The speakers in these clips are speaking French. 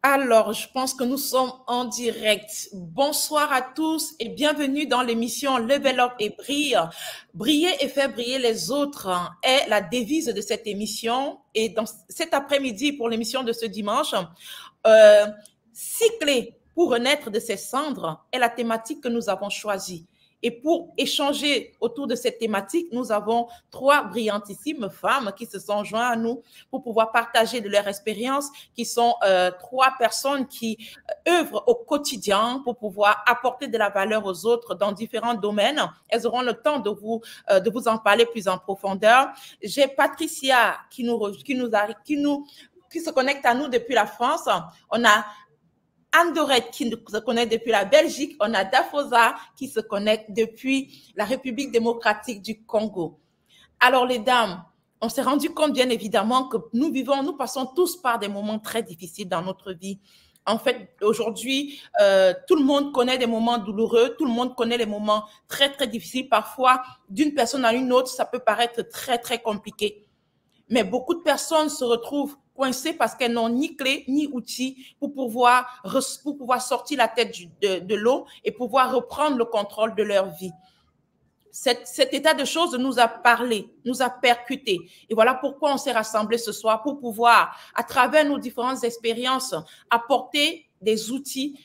Alors, je pense que nous sommes en direct. Bonsoir à tous et bienvenue dans l'émission Level Up et Brille. Briller et faire briller les autres est la devise de cette émission. Et dans cet après-midi, pour l'émission de ce dimanche, 6 clés pour renaître de ses cendres est la thématique que nous avons choisie. Et pour échanger autour de cette thématique, nous avons 3 brillantissimes femmes qui se sont jointes à nous pour pouvoir partager de leur expérience, qui sont 3 personnes qui œuvrent au quotidien pour pouvoir apporter de la valeur aux autres dans différents domaines. Elles auront le temps de vous en parler plus en profondeur. J'ai Patricia qui se connecte à nous depuis la France. On a Anne-Dorette qui se connecte depuis la Belgique. On a Dafosa qui se connecte depuis la République démocratique du Congo. Alors, les dames, on s'est rendu compte, bien évidemment, que nous passons tous par des moments très difficiles dans notre vie. En fait, aujourd'hui, tout le monde connaît des moments douloureux, tout le monde connaît les moments très, très difficiles. Parfois, d'une personne à une autre, ça peut paraître très, très compliqué. Mais beaucoup de personnes se retrouvent coincées parce qu'elles n'ont ni clé ni outils pour pouvoir sortir la tête de l'eau et pouvoir reprendre le contrôle de leur vie. Cet état de choses nous a parlé, nous a percuté. Et voilà pourquoi on s'est rassemblés ce soir, pour pouvoir, à travers nos différentes expériences, apporter des outils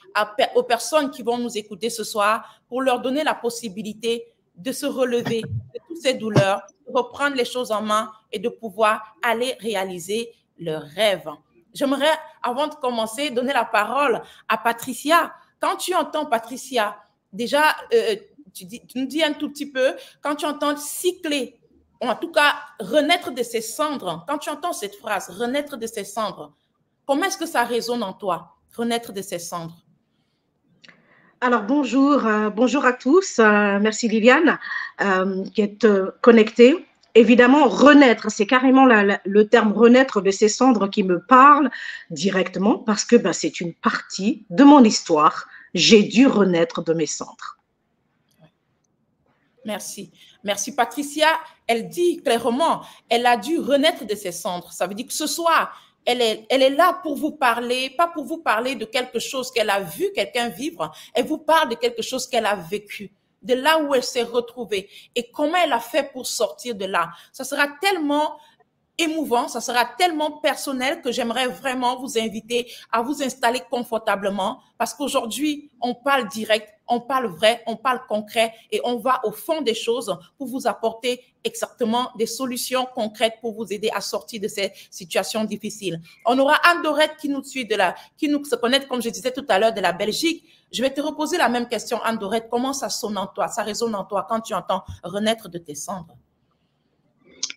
aux personnes qui vont nous écouter ce soir pour leur donner la possibilité de se relever de toutes ces douleurs, de reprendre les choses en main et de pouvoir aller réaliser leurs rêves. J'aimerais, avant de commencer, donner la parole à Patricia. Quand tu entends, Patricia, déjà, tu nous dis un tout petit peu, quand tu entends 6 clés, en tout cas, renaître de ses cendres, quand tu entends cette phrase, renaître de ses cendres, comment est-ce que ça résonne en toi, renaître de ses cendres? Alors, bonjour à tous. Merci Liliane qui est connectée. Évidemment, renaître, c'est carrément le terme renaître de ses cendres qui me parle directement parce que c'est une partie de mon histoire. J'ai dû renaître de mes cendres. Merci. Merci Patricia. Elle dit clairement, elle a dû renaître de ses cendres. Ça veut dire que ce soir, elle est là pour vous parler, pas pour vous parler de quelque chose qu'elle a vu quelqu'un vivre. Elle vous parle de quelque chose qu'elle a vécu, de là où elle s'est retrouvée et comment elle a fait pour sortir de là. Ça sera tellement émouvant, ça sera tellement personnel que j'aimerais vraiment vous inviter à vous installer confortablement parce qu'aujourd'hui, on parle direct, on parle vrai, on parle concret et on va au fond des choses pour vous apporter exactement des solutions concrètes pour vous aider à sortir de ces situations difficiles. On aura Anne-Dorette qui nous suit qui nous se connecte, comme je disais tout à l'heure, de la Belgique. Je vais te reposer la même question, Anne-Dorette. Comment ça sonne en toi, ça résonne en toi quand tu entends renaître de tes cendres?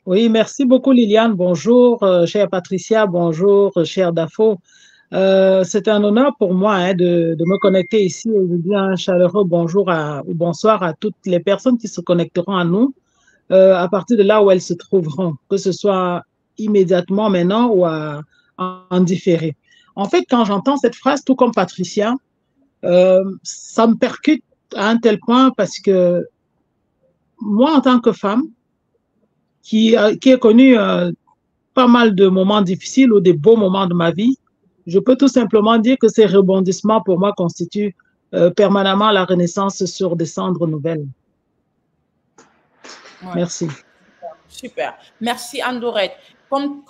Oui, merci beaucoup Liliane. Bonjour, chère Patricia. Bonjour, chère Dafo. C'est un honneur pour moi de me connecter ici et je dis un chaleureux bonjour ou bonsoir à toutes les personnes qui se connecteront à nous à partir de là où elles se trouveront, que ce soit immédiatement maintenant ou en différé. En fait, quand j'entends cette phrase, tout comme Patricia, ça me percute à un tel point parce que moi, en tant que femme, qui a connu pas mal de moments difficiles ou des beaux moments de ma vie, je peux tout simplement dire que ces rebondissements, pour moi, constituent permanemment la renaissance sur des cendres nouvelles. Ouais. Merci. Super. Merci, Anne-Dorette. Comme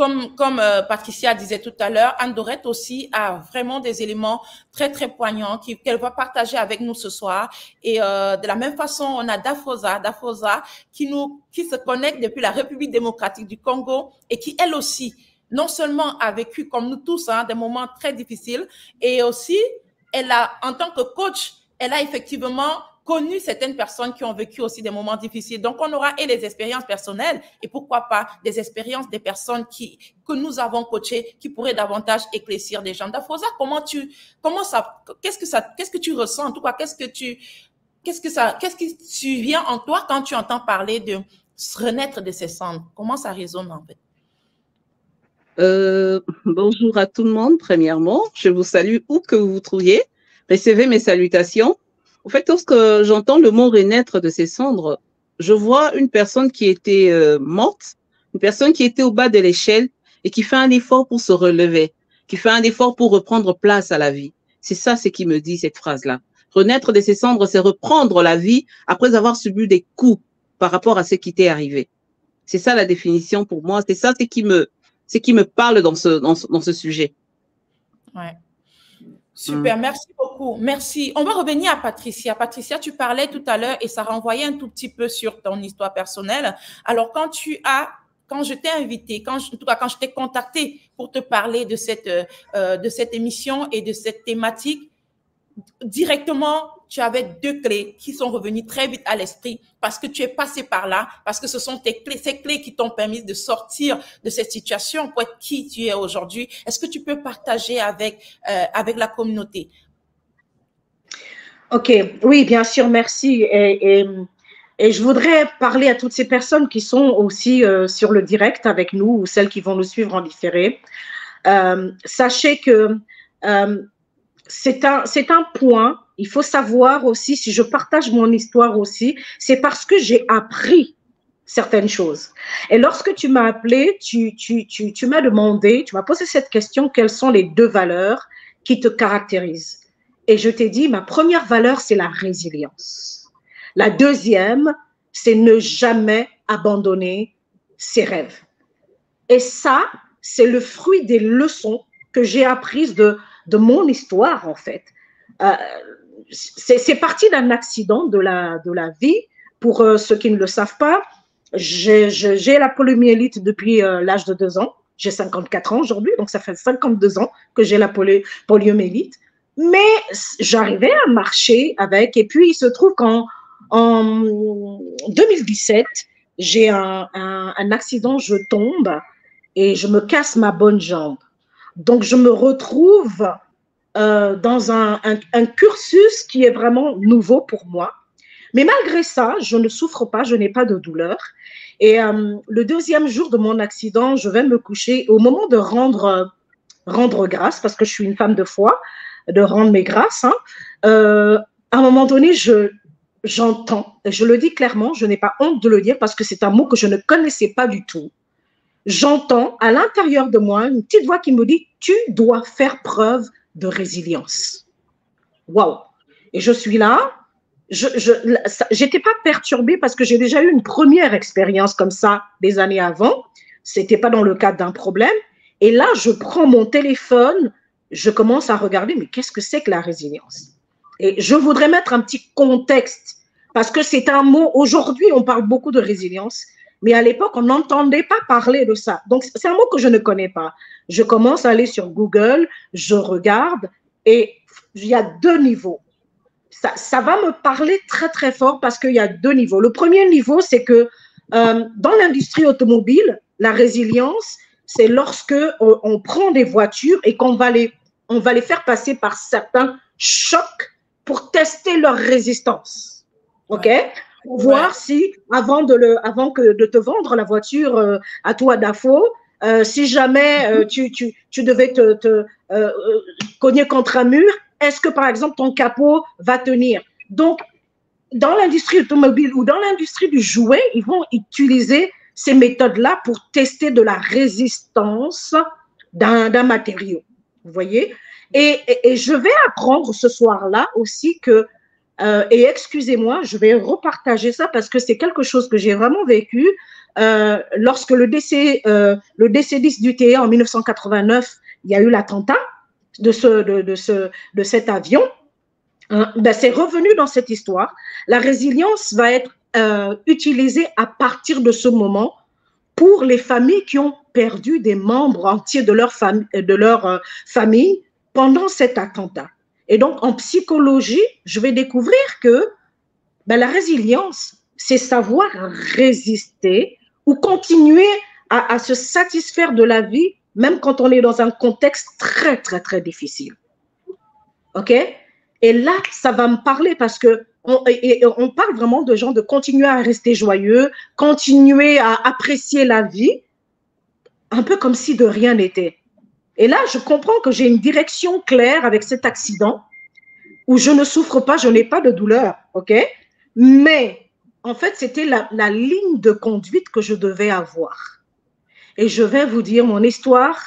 Patricia disait tout à l'heure, Anne-Dorette aussi a vraiment des éléments très, très poignants qu'elle va partager avec nous ce soir. Et de la même façon, on a Dafosa qui se connecte depuis la République démocratique du Congo et qui, elle aussi, non seulement a vécu, comme nous tous, des moments très difficiles, et aussi, en tant que coach, elle a effectivement connu certaines personnes qui ont vécu aussi des moments difficiles. Donc, on aura et les expériences personnelles et pourquoi pas des expériences des personnes que nous avons coachées qui pourraient davantage éclaircir des gens. Dafosa, qu'est-ce que tu ressens? En tout cas, qu'est-ce qui vient en toi quand tu entends parler de se renaître de ses cendres? Comment ça résonne en fait? Bonjour à tout le monde, premièrement. Je vous salue où que vous vous trouviez. Recevez mes salutations. En fait, lorsque j'entends le mot renaître de ses cendres, je vois une personne qui était morte, une personne qui était au bas de l'échelle et qui fait un effort pour se relever. qui fait un effort pour reprendre place à la vie. C'est ça ce qui me dit cette phrase-là. Renaître de ses cendres, c'est reprendre la vie après avoir subi des coups par rapport à ce qui t'est arrivé. C'est ça la définition pour moi. C'est ça ce qui me parle dans ce sujet. Ouais. Super, merci beaucoup. Merci. On va revenir à Patricia. Patricia, tu parlais tout à l'heure et ça renvoyait un tout petit peu sur ton histoire personnelle. Alors, quand je t'ai invité, en tout cas, quand je t'ai contacté pour te parler de cette émission et de cette thématique, directement, tu avais 2 clés qui sont revenues très vite à l'esprit parce que tu es passé par là, parce que ce sont ces clés qui t'ont permis de sortir de cette situation pour être qui tu es aujourd'hui. Est-ce que tu peux partager avec la communauté? Ok, oui, bien sûr, merci. Et je voudrais parler à toutes ces personnes qui sont aussi sur le direct avec nous ou celles qui vont nous suivre en différé. Sachez que c'est un point, il faut savoir aussi, si je partage mon histoire aussi, c'est parce que j'ai appris certaines choses. Et lorsque tu m'as appelé, tu m'as demandé, tu m'as posé cette question, quelles sont les 2 valeurs qui te caractérisent? Et je t'ai dit, ma première valeur, c'est la résilience. La deuxième, c'est ne jamais abandonner ses rêves. Et ça, c'est le fruit des leçons que j'ai apprises de mon histoire, en fait. C'est parti d'un accident de la vie. Pour ceux qui ne le savent pas, j'ai la poliomyélite depuis l'âge de 2 ans. J'ai 54 ans aujourd'hui, donc ça fait 52 ans que j'ai la poliomyélite. Mais j'arrivais à marcher avec. Et puis, il se trouve qu'en 2017, j'ai un accident, je tombe et je me casse ma bonne jambe. Donc, je me retrouve dans un cursus qui est vraiment nouveau pour moi. Mais malgré ça, je ne souffre pas, je n'ai pas de douleur. Et le 2e jour de mon accident, je vais me coucher. Au moment de rendre grâce, parce que je suis une femme de foi, de rendre mes grâces, à un moment donné, j'entends, et je le dis clairement, je n'ai pas honte de le dire parce que c'est un mot que je ne connaissais pas du tout. J'entends à l'intérieur de moi une petite voix qui me dit « Tu dois faire preuve de résilience. » Waouh! Et je suis là, j'étais pas perturbée parce que j'ai déjà eu une première expérience comme ça des années avant. C'était pas dans le cadre d'un problème. Et là, je prends mon téléphone, je commence à regarder, mais qu'est-ce que c'est que la résilience? Et je voudrais mettre un petit contexte parce que c'est un mot, aujourd'hui, on parle beaucoup de résilience, mais à l'époque, on n'entendait pas parler de ça. Donc, c'est un mot que je ne connais pas. Je commence à aller sur Google, je regarde et il y a 2 niveaux. Ça va me parler très, très fort parce qu'il y a 2 niveaux. Le premier niveau, c'est que dans l'industrie automobile, la résilience, c'est lorsque on prend des voitures et qu'on va les faire passer par certains chocs pour tester leur résistance. OK? Pour voir si, avant de te vendre la voiture à toi, Dafo, si jamais tu devais te cogner contre un mur, est-ce que, par exemple, ton capot va tenir? Donc, dans l'industrie automobile ou dans l'industrie du jouet, ils vont utiliser ces méthodes-là pour tester de la résistance d'un matériau. Vous voyez? Et je vais apprendre ce soir-là aussi que, et excusez-moi, je vais repartager ça parce que c'est quelque chose que j'ai vraiment vécu. Lorsque le DC-10 d'UTA en 1989, il y a eu l'attentat de cet avion, ben c'est revenu dans cette histoire. La résilience va être utilisée à partir de ce moment pour les familles qui ont perdu des membres entiers de leur famille pendant cet attentat. Et donc, en psychologie, je vais découvrir que ben, la résilience, c'est savoir résister ou continuer à se satisfaire de la vie, même quand on est dans un contexte très, très, très difficile. OK? Et là, ça va me parler parce que on parle vraiment de gens de continuer à rester joyeux, continuer à apprécier la vie, un peu comme si de rien n'était. Et là, je comprends que j'ai une direction claire avec cet accident où je ne souffre pas, je n'ai pas de douleur, OK? Mais en fait, c'était la ligne de conduite que je devais avoir. Et je vais vous dire, mon histoire,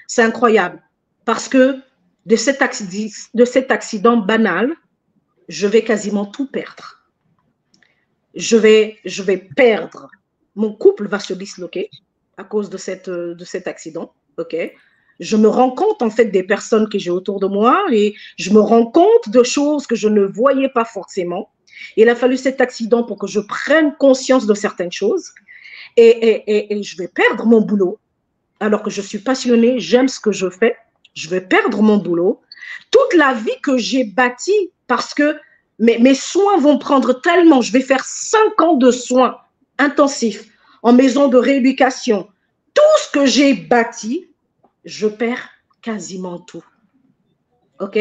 c'est incroyable. Parce que de cet accident banal, je vais quasiment tout perdre. Je vais perdre. Mon couple va se disloquer à cause de cet accident. OK? Je me rends compte, en fait, des personnes que j'ai autour de moi et je me rends compte de choses que je ne voyais pas forcément. Il a fallu cet accident pour que je prenne conscience de certaines choses et je vais perdre mon boulot alors que je suis passionnée, j'aime ce que je fais. Je vais perdre mon boulot. Toute la vie que j'ai bâtie parce que mes soins vont prendre tellement, je vais faire 5 ans de soins intensifs en maison de rééducation. Tout ce que j'ai bâti, je perds quasiment tout. OK?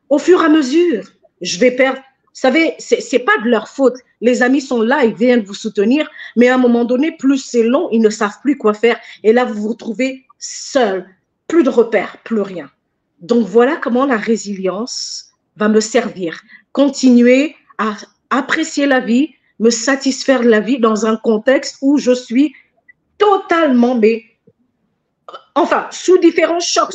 Au fur et à mesure, je vais perdre. Vous savez, ce n'est pas de leur faute. Les amis sont là, ils viennent vous soutenir, mais à un moment donné, plus c'est long, ils ne savent plus quoi faire. Et là, vous vous retrouvez seul, plus de repères, plus rien. Donc, voilà comment la résilience va me servir. Continuer à apprécier la vie, me satisfaire de la vie dans un contexte où je suis totalement, enfin, sous différents chocs,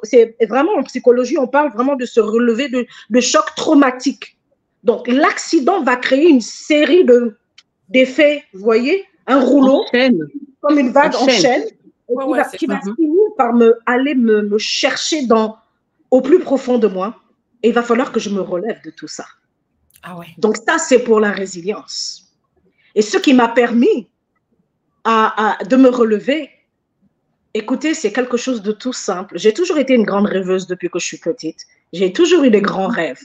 c'est vraiment en psychologie, on parle vraiment de se relever de chocs traumatiques. Donc, l'accident va créer une série d'effets, vous voyez, un rouleau, comme une vague en chaîne, qui va finir par aller me chercher au plus profond de moi. Et il va falloir que je me relève de tout ça. Ah ouais. Donc, ça, c'est pour la résilience. Et ce qui m'a permis de me relever, écoutez, c'est quelque chose de tout simple. J'ai toujours été une grande rêveuse depuis que je suis petite. J'ai toujours eu des grands rêves.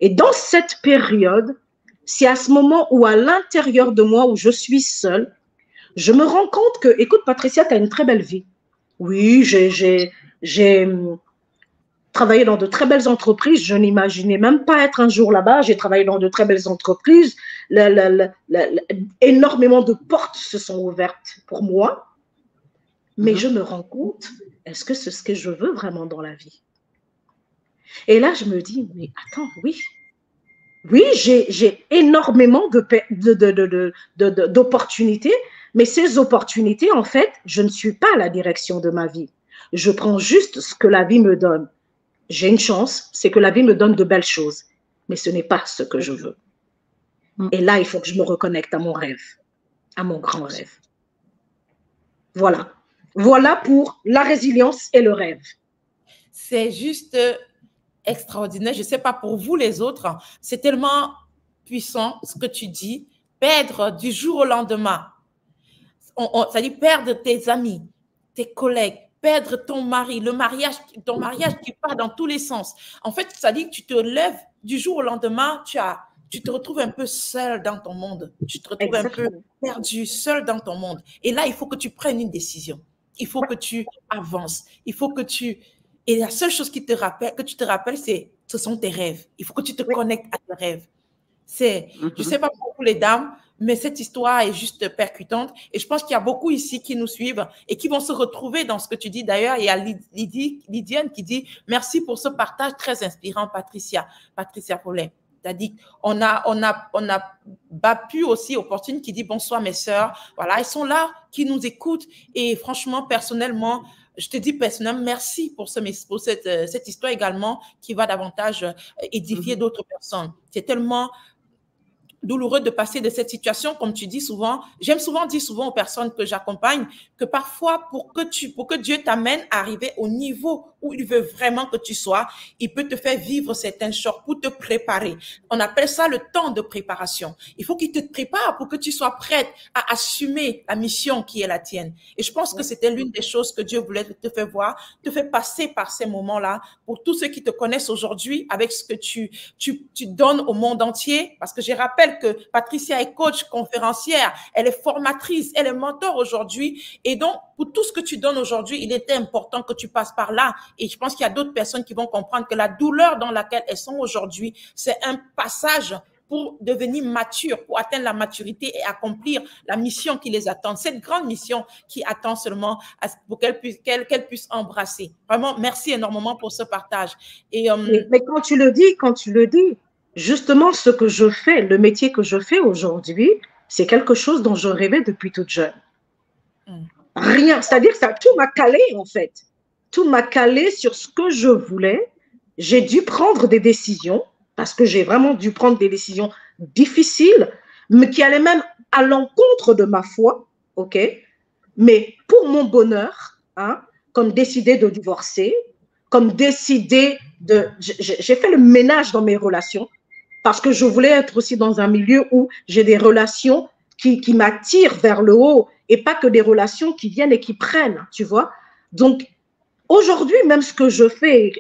Et dans cette période, c'est à ce moment où, à l'intérieur de moi, où je suis seule, je me rends compte que, écoute, Patricia, tu as une très belle vie. Oui, j'ai travaillé dans de très belles entreprises. Je n'imaginais même pas être un jour là-bas. J'ai travaillé dans de très belles entreprises. Énormément de portes se sont ouvertes pour moi. Mais je me rends compte, est-ce que c'est ce que je veux vraiment dans la vie? Et là, je me dis, mais attends, oui, j'ai énormément d'opportunités, mais ces opportunités, en fait, je ne suis pas à la direction de ma vie. Je prends juste ce que la vie me donne. J'ai une chance, c'est que la vie me donne de belles choses, mais ce n'est pas ce que je veux. Et là, il faut que je me reconnecte à mon rêve, à mon grand rêve. Voilà. Voilà pour la résilience et le rêve. C'est juste extraordinaire. Je ne sais pas pour vous les autres, c'est tellement puissant ce que tu dis. Perdre du jour au lendemain, c'est-à-dire perdre tes amis, tes collègues, perdre ton mari, ton mariage qui part dans tous les sens. En fait, ça dit que tu te lèves du jour au lendemain, tu te retrouves un peu seul dans ton monde. Tu te retrouves un peu perdu, seul dans ton monde. Et là, il faut que tu prennes une décision. Il faut que tu avances. Il faut que tu... Et la seule chose que tu te rappelles, ce sont tes rêves. Il faut que tu te connectes à tes rêves. Je ne sais pas pour vous les dames, mais cette histoire est juste percutante. Et je pense qu'il y a beaucoup ici qui nous suivent et qui vont se retrouver dans ce que tu dis. D'ailleurs, il y a Lydiane qui dit « Merci pour ce partage très inspirant, Patricia Paulet. » C'est-à-dire on a Bapu aussi, Opportune, qui dit « Bonsoir mes sœurs. » Voilà, elles sont là, qui nous écoutent. Et franchement, personnellement, je te dis personnellement, merci pour cette histoire également qui va davantage édifier d'autres personnes. C'est tellement douloureux de passer de cette situation, comme tu dis souvent. J'aime souvent dire aux personnes que j'accompagne que parfois, pour que Dieu t'amène à arriver au niveau où il veut vraiment que tu sois, il peut te faire vivre certains chocs pour te préparer. On appelle ça le temps de préparation. Il faut qu'il te prépare pour que tu sois prête à assumer la mission qui est la tienne. Et je pense que c'était l'une des choses que Dieu voulait te faire voir, te faire passer par ces moments-là pour tous ceux qui te connaissent aujourd'hui avec ce que tu donnes au monde entier. Parce que je rappelle que Patricia est coach, conférencière, elle est formatrice, elle est mentor aujourd'hui. Et donc, pour tout ce que tu donnes aujourd'hui, il était important que tu passes par là. Et je pense qu'il y a d'autres personnes qui vont comprendre que la douleur dans laquelle elles sont aujourd'hui, c'est un passage pour devenir mature, pour atteindre la maturité et accomplir la mission qui les attend. Cette grande mission qui attend seulement pour qu'elles puissent embrasser. Vraiment, merci énormément pour ce partage. Mais quand tu le dis, justement, ce que je fais, le métier que je fais aujourd'hui, c'est quelque chose dont je rêvais depuis toute jeune. Rien, c'est-à-dire que tout m'a calé, en fait. tout m'a calé sur ce que je voulais. J'ai dû prendre des décisions, parce que j'ai vraiment dû prendre des décisions difficiles, mais qui allaient même à l'encontre de ma foi, ok? Mais pour mon bonheur, hein, comme décider de divorcer, comme décider de... J'ai fait le ménage dans mes relations, parce que je voulais être aussi dans un milieu où j'ai des relations qui m'attirent vers le haut et pas que des relations qui viennent et qui prennent, tu vois. Donc, aujourd'hui, même ce que je fais,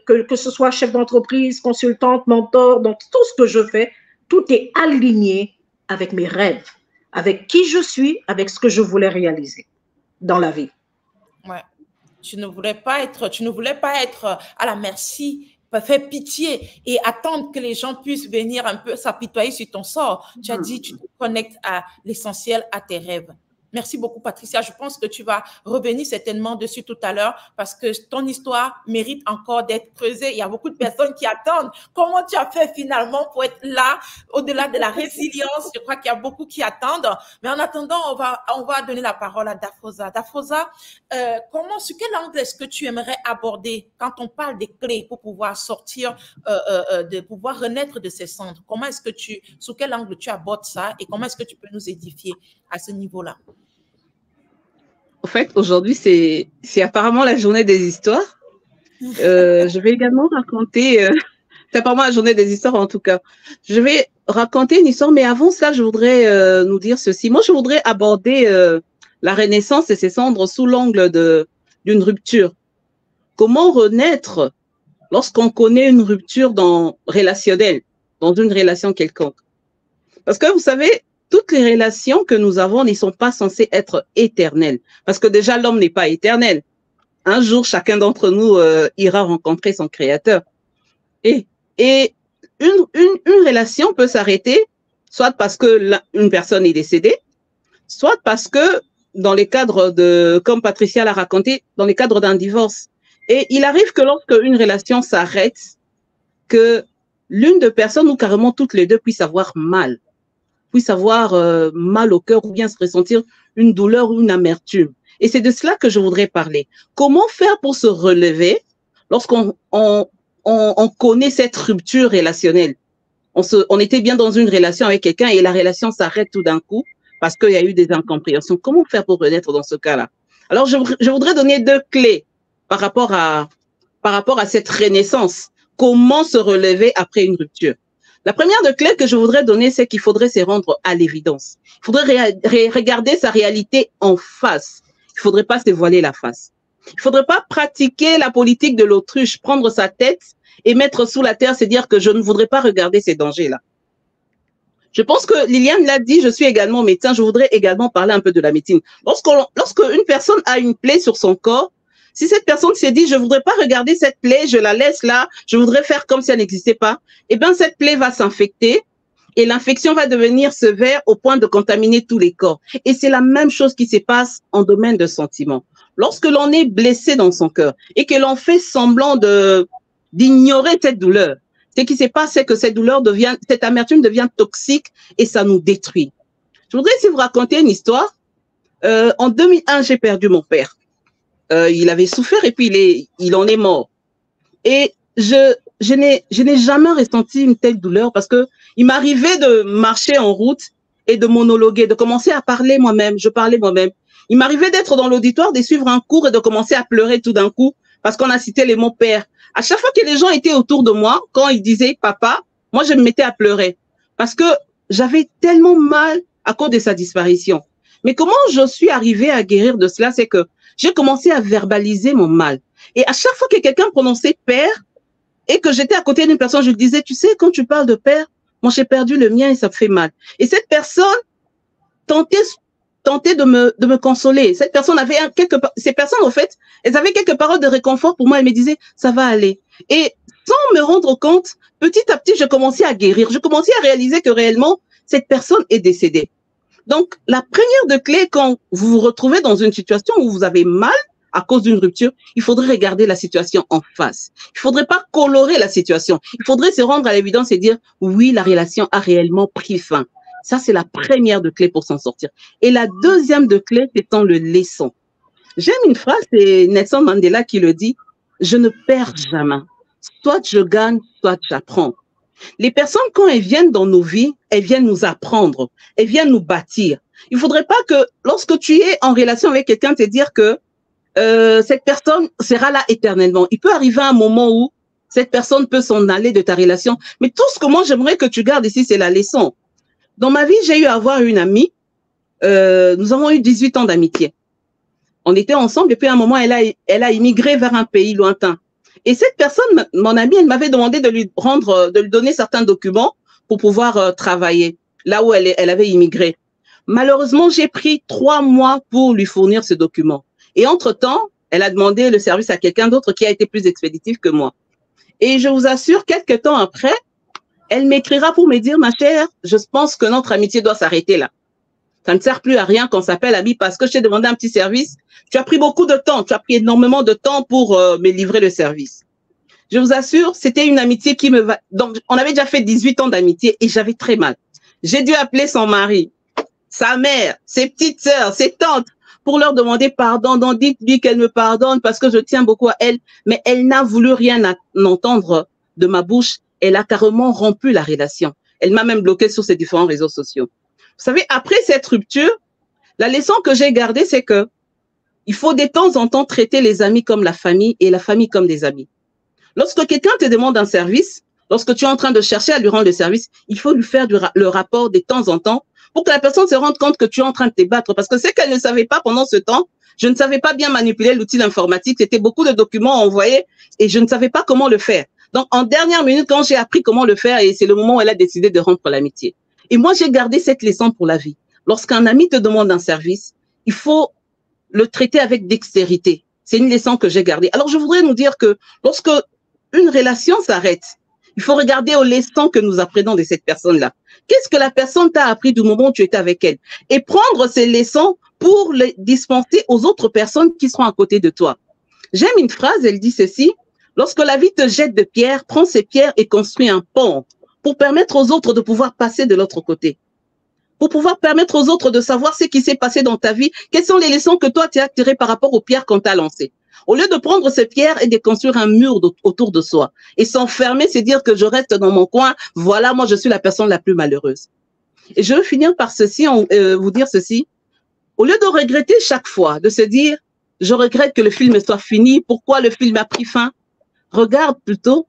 que ce soit chef d'entreprise, consultante, mentor, donc tout ce que je fais, tout est aligné avec mes rêves, avec qui je suis, avec ce que je voulais réaliser dans la vie. Ouais. Tu ne voulais pas être à la merci, faire pitié et attendre que les gens puissent venir un peu s'apitoyer sur ton sort. Tu as dit, tu te connectes à l'essentiel, à tes rêves. Merci beaucoup, Patricia. Je pense que tu vas revenir certainement dessus tout à l'heure parce que ton histoire mérite encore d'être creusée. Il y a beaucoup de personnes qui attendent. Comment tu as fait finalement pour être là, au-delà de la résilience? Je crois qu'il y a beaucoup qui attendent. Mais en attendant, on va donner la parole à Dafosa. Dafosa, sur quel angle est-ce que tu aimerais aborder quand on parle des clés pour pouvoir sortir, de pouvoir renaître de ces cendres? Sous quel angle tu abordes ça et comment est-ce que tu peux nous édifier à ce niveau-là? En fait, aujourd'hui, c'est apparemment la journée des histoires. Je vais également raconter, c'est apparemment la journée des histoires en tout cas. Je vais raconter une histoire, mais avant cela, je voudrais nous dire ceci. Moi, je voudrais aborder la Renaissance et ses cendres sous l'angle d'une rupture. Comment renaître lorsqu'on connaît une rupture relationnelle, dans une relation quelconque? Parce que vous savez, toutes les relations que nous avons ne sont pas censées être éternelles. Parce que déjà, l'homme n'est pas éternel. Un jour, chacun d'entre nous ira rencontrer son créateur. Et une relation peut s'arrêter, soit parce que une personne est décédée, soit parce que, dans les cadres comme Patricia l'a raconté, dans les cadres d'un divorce. Et il arrive que lorsque une relation s'arrête, que l'une des personnes ou carrément toutes les deux puissent avoir mal au cœur ou bien se ressentir une douleur ou une amertume. Et c'est de cela que je voudrais parler. Comment faire pour se relever lorsqu'on connaît cette rupture relationnelle? On était bien dans une relation avec quelqu'un et la relation s'arrête tout d'un coup parce qu'il y a eu des incompréhensions. Comment faire pour renaître dans ce cas-là? Alors, je voudrais donner 2 clés par rapport à cette renaissance. Comment se relever après une rupture? La première de clé que je voudrais donner, c'est qu'il faudrait se rendre à l'évidence. Il faudrait regarder sa réalité en face. Il ne faudrait pas se voiler la face. Il ne faudrait pas pratiquer la politique de l'autruche, prendre sa tête et mettre sous la terre, se dire que je ne voudrais pas regarder ces dangers-là. Je pense que Liliane l'a dit, je suis également médecin, je voudrais également parler un peu de la médecine. Lorsque une personne a une plaie sur son corps, si cette personne s'est dit, je ne voudrais pas regarder cette plaie, je la laisse là, je voudrais faire comme si elle n'existait pas, eh bien, cette plaie va s'infecter et l'infection va devenir sévère au point de contaminer tous les corps. Et c'est la même chose qui se passe en domaine de sentiments. Lorsque l'on est blessé dans son cœur et que l'on fait semblant d'ignorer cette douleur, ce qui se passe, c'est que cette amertume devient toxique et ça nous détruit. Je voudrais ici vous raconter une histoire. En 2001, j'ai perdu mon père. Il avait souffert et puis il en est mort. Et je n'ai jamais ressenti une telle douleur parce que il m'arrivait de marcher en route et de monologuer, de commencer à parler moi-même. Je parlais moi-même. Il m'arrivait d'être dans l'auditoire, de suivre un cours et de commencer à pleurer tout d'un coup parce qu'on a cité les mots père. À chaque fois que les gens étaient autour de moi, quand ils disaient papa, moi je me mettais à pleurer parce que j'avais tellement mal à cause de sa disparition. Mais comment je suis arrivée à guérir de cela, c'est que j'ai commencé à verbaliser mon mal. Et à chaque fois que quelqu'un prononçait père et que j'étais à côté d'une personne, je lui disais, tu sais, quand tu parles de père, moi j'ai perdu le mien et ça me fait mal. Et cette personne tentait de me consoler. Cette personne avait ces personnes, en fait, elles avaient quelques paroles de réconfort pour moi. Elles me disaient, ça va aller. Et sans me rendre compte, petit à petit, je commençais à guérir. Je commençais à réaliser que réellement, cette personne est décédée. Donc, la première de clé, quand vous vous retrouvez dans une situation où vous avez mal à cause d'une rupture, il faudrait regarder la situation en face. Il faudrait pas colorer la situation. Il faudrait se rendre à l'évidence et dire, oui, la relation a réellement pris fin. Ça, c'est la première de clé pour s'en sortir. Et la deuxième de clé, c'est en le laissant. J'aime une phrase, c'est Nelson Mandela qui le dit, je ne perds jamais. Soit je gagne, soit j'apprends. Les personnes, quand elles viennent dans nos vies, elles viennent nous apprendre, elles viennent nous bâtir. Il ne faudrait pas que lorsque tu es en relation avec quelqu'un, te dire que cette personne sera là éternellement. Il peut arriver un moment où cette personne peut s'en aller de ta relation. Mais tout ce que moi, j'aimerais que tu gardes ici, c'est la leçon. Dans ma vie, j'ai eu à avoir une amie. Nous avons eu 18 ans d'amitié. On était ensemble et puis à un moment, elle a immigré vers un pays lointain. Et cette personne, mon amie, elle m'avait demandé de lui donner certains documents pour pouvoir travailler là où elle avait immigré. Malheureusement, j'ai pris 3 mois pour lui fournir ce document. Et entre-temps, elle a demandé le service à quelqu'un d'autre qui a été plus expéditif que moi. Et je vous assure, quelques temps après, elle m'écrira pour me dire, ma chère, je pense que notre amitié doit s'arrêter là. Ça ne sert plus à rien qu'on s'appelle ami parce que je t'ai demandé un petit service. Tu as pris beaucoup de temps, tu as pris énormément de temps pour me livrer le service. Je vous assure, c'était une amitié qui me va. Donc, on avait déjà fait 18 ans d'amitié et j'avais très mal. J'ai dû appeler son mari, sa mère, ses petites sœurs, ses tantes pour leur demander pardon. Donc, dites-lui qu'elle me pardonne parce que je tiens beaucoup à elle. Mais elle n'a voulu rien entendre de ma bouche. Elle a carrément rompu la relation. Elle m'a même bloqué sur ses différents réseaux sociaux. Vous savez, après cette rupture, la leçon que j'ai gardée, c'est que il faut de temps en temps traiter les amis comme la famille et la famille comme des amis. Lorsque quelqu'un te demande un service, lorsque tu es en train de chercher à lui rendre le service, il faut lui faire le rapport de temps en temps pour que la personne se rende compte que tu es en train de te battre. Parce que c'est qu'elle ne savait pas pendant ce temps, je ne savais pas bien manipuler l'outil informatique. C'était beaucoup de documents envoyés et je ne savais pas comment le faire. Donc, en dernière minute, quand j'ai appris comment le faire, et c'est le moment où elle a décidé de rompre l'amitié. Et moi, j'ai gardé cette leçon pour la vie. Lorsqu'un ami te demande un service, il faut le traiter avec dextérité. C'est une leçon que j'ai gardée. Alors, je voudrais nous dire que lorsque une relation s'arrête, il faut regarder aux leçons que nous apprenons de cette personne-là. Qu'est-ce que la personne t'a appris du moment où tu étais avec elle? Et prendre ces leçons pour les dispenser aux autres personnes qui seront à côté de toi. J'aime une phrase, elle dit ceci, lorsque la vie te jette de pierres, prends ces pierres et construis un pont pour permettre aux autres de pouvoir passer de l'autre côté. Pour pouvoir permettre aux autres de savoir ce qui s'est passé dans ta vie, quelles sont les leçons que toi tu as tirées par rapport aux pierres qu'on t'a lancées. Au lieu de prendre ces pierres et de construire un mur autour de soi et s'enfermer, c'est dire que je reste dans mon coin, voilà, moi je suis la personne la plus malheureuse. Et je veux finir par ceci, vous dire ceci. Au lieu de regretter chaque fois, de se dire, je regrette que le film soit fini, pourquoi le film a pris fin, regarde plutôt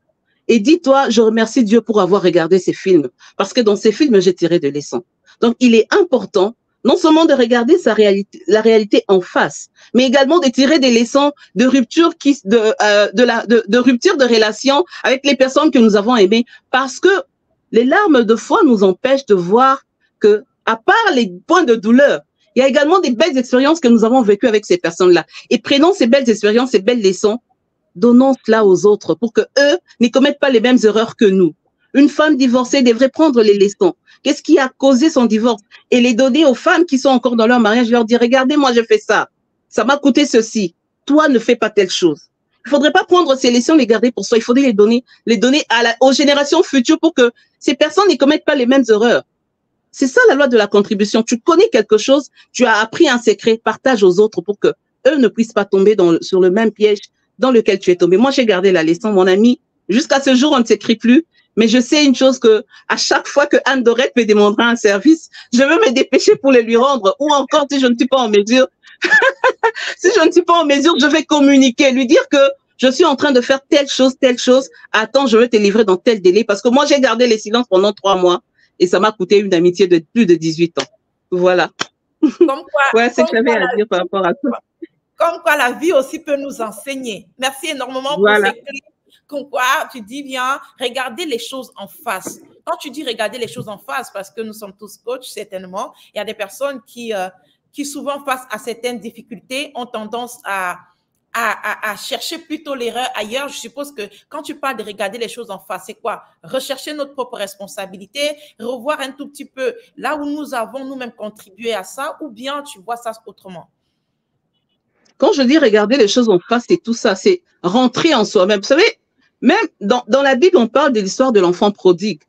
et dis-toi, je remercie Dieu pour avoir regardé ces films, parce que dans ces films, j'ai tiré des leçons. Donc, il est important non seulement de regarder la réalité en face, mais également de tirer des leçons de rupture de rupture de relation avec les personnes que nous avons aimées, parce que les larmes de foi nous empêchent de voir que, à part les points de douleur, il y a également des belles expériences que nous avons vécues avec ces personnes-là. Et prenons ces belles expériences, ces belles leçons, donnons cela aux autres pour que eux ne commettent pas les mêmes erreurs que nous. Une femme divorcée devrait prendre les leçons. Qu'est-ce qui a causé son divorce? Et les donner aux femmes qui sont encore dans leur mariage, leur dire, regardez, moi, je fais ça. Ça m'a coûté ceci. Toi, ne fais pas telle chose. Il faudrait pas prendre ces leçons, les garder pour soi. Il faudrait les donner aux générations futures pour que ces personnes ne commettent pas les mêmes erreurs. C'est ça la loi de la contribution. Tu connais quelque chose, tu as appris un secret, partage aux autres pour que eux ne puissent pas tomber sur le même piège dans lequel tu es tombé. Moi, j'ai gardé la leçon, mon ami. Jusqu'à ce jour, on ne s'écrit plus. Mais je sais une chose que à chaque fois que Anne Dorette me demandera un service, je veux me dépêcher pour le lui rendre. Ou encore, si je ne suis pas en mesure, je vais communiquer, lui dire que je suis en train de faire telle chose. Attends, je vais te livrer dans tel délai. Parce que moi, j'ai gardé les silences pendant 3 mois et ça m'a coûté une amitié de plus de 18 ans. Voilà. Comme quoi, ouais, c'est ce que j'avais à dire par rapport à ça. Comme quoi la vie aussi peut nous enseigner. Merci énormément pour ces clés. Comme quoi, tu dis bien, regardez les choses en face. Quand tu dis regarder les choses en face, parce que nous sommes tous coachs, certainement, il y a des personnes qui souvent, face à certaines difficultés, ont tendance à chercher plutôt l'erreur ailleurs. Je suppose que quand tu parles de regarder les choses en face, c'est quoi? Rechercher notre propre responsabilité, revoir un tout petit peu là où nous avons nous-mêmes contribué à ça, ou bien tu vois ça autrement? Quand je dis regarder les choses en face, c'est tout ça, c'est rentrer en soi-même. Vous savez, même dans la Bible, on parle de l'histoire de l'enfant prodigue.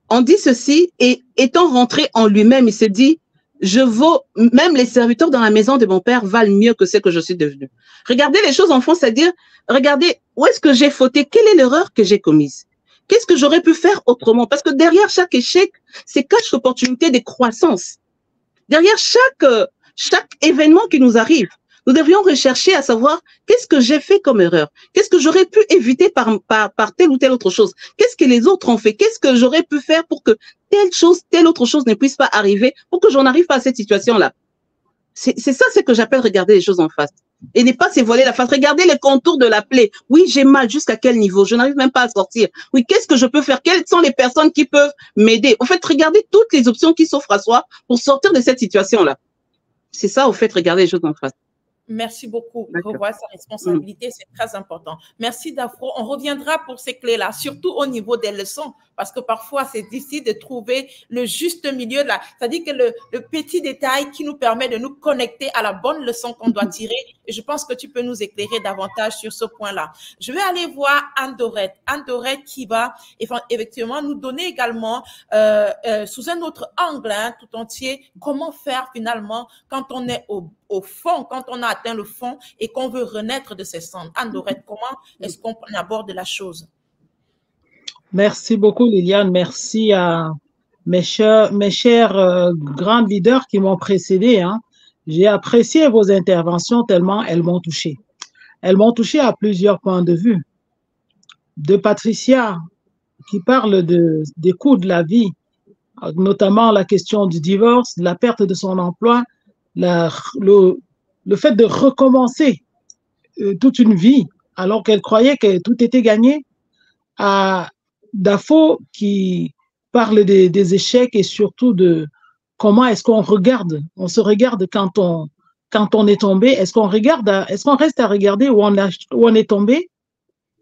On dit ceci, et étant rentré en lui-même, il se dit, je vaux, même les serviteurs dans la maison de mon père valent mieux que ce que je suis devenue. Regardez les choses en fond, c'est-à-dire, regardez où est-ce que j'ai fauté, quelle est l'erreur que j'ai commise. Qu'est-ce que j'aurais pu faire autrement? Parce que derrière chaque échec, c'est cache l'opportunité de croissance. Derrière chaque événement qui nous arrive, nous devrions rechercher à savoir qu'est-ce que j'ai fait comme erreur, qu'est-ce que j'aurais pu éviter par telle ou telle autre chose, qu'est-ce que les autres ont fait, qu'est-ce que j'aurais pu faire pour que telle autre chose ne puisse pas arriver, pour que j'en arrive pas à cette situation-là. C'est ça, c'est que j'appelle regarder les choses en face. Et ne pas se voiler la face. Regardez les contours de la plaie. Oui, j'ai mal, jusqu'à quel niveau? Je n'arrive même pas à sortir. Oui, qu'est-ce que je peux faire? Quelles sont les personnes qui peuvent m'aider? En fait, regardez toutes les options qui s'offrent à soi pour sortir de cette situation-là. C'est ça, au fait, regarder les choses en face. Merci beaucoup. Revoir sa responsabilité, c'est très important. Merci Dafro. On reviendra pour ces clés-là, surtout au niveau des leçons, parce que parfois c'est difficile de trouver le juste milieu là. C'est-à-dire que le petit détail qui nous permet de nous connecter à la bonne leçon qu'on doit tirer. Et je pense que tu peux nous éclairer davantage sur ce point-là. Je vais aller voir Anne Dorette. Anne Dorette qui va effectivement nous donner également sous un autre angle tout entier comment faire finalement quand on est au fond, quand on a atteint le fond et qu'on veut renaître de ses cendres. Anne Dorette, comment est-ce qu'on aborde la chose? Merci beaucoup, Liliane. Merci à mes chers grands leaders qui m'ont précédé. J'ai apprécié vos interventions tellement elles m'ont touché. Elles m'ont touché à plusieurs points de vue. De Patricia, qui parle des coûts de la vie, notamment la question du divorce, de la perte de son emploi, le fait de recommencer toute une vie alors qu'elle croyait que tout était gagné, à Dafo qui parle des échecs et surtout de comment est-ce qu'on regarde, on se regarde quand on est tombé, est-ce qu'on reste à regarder où on est tombé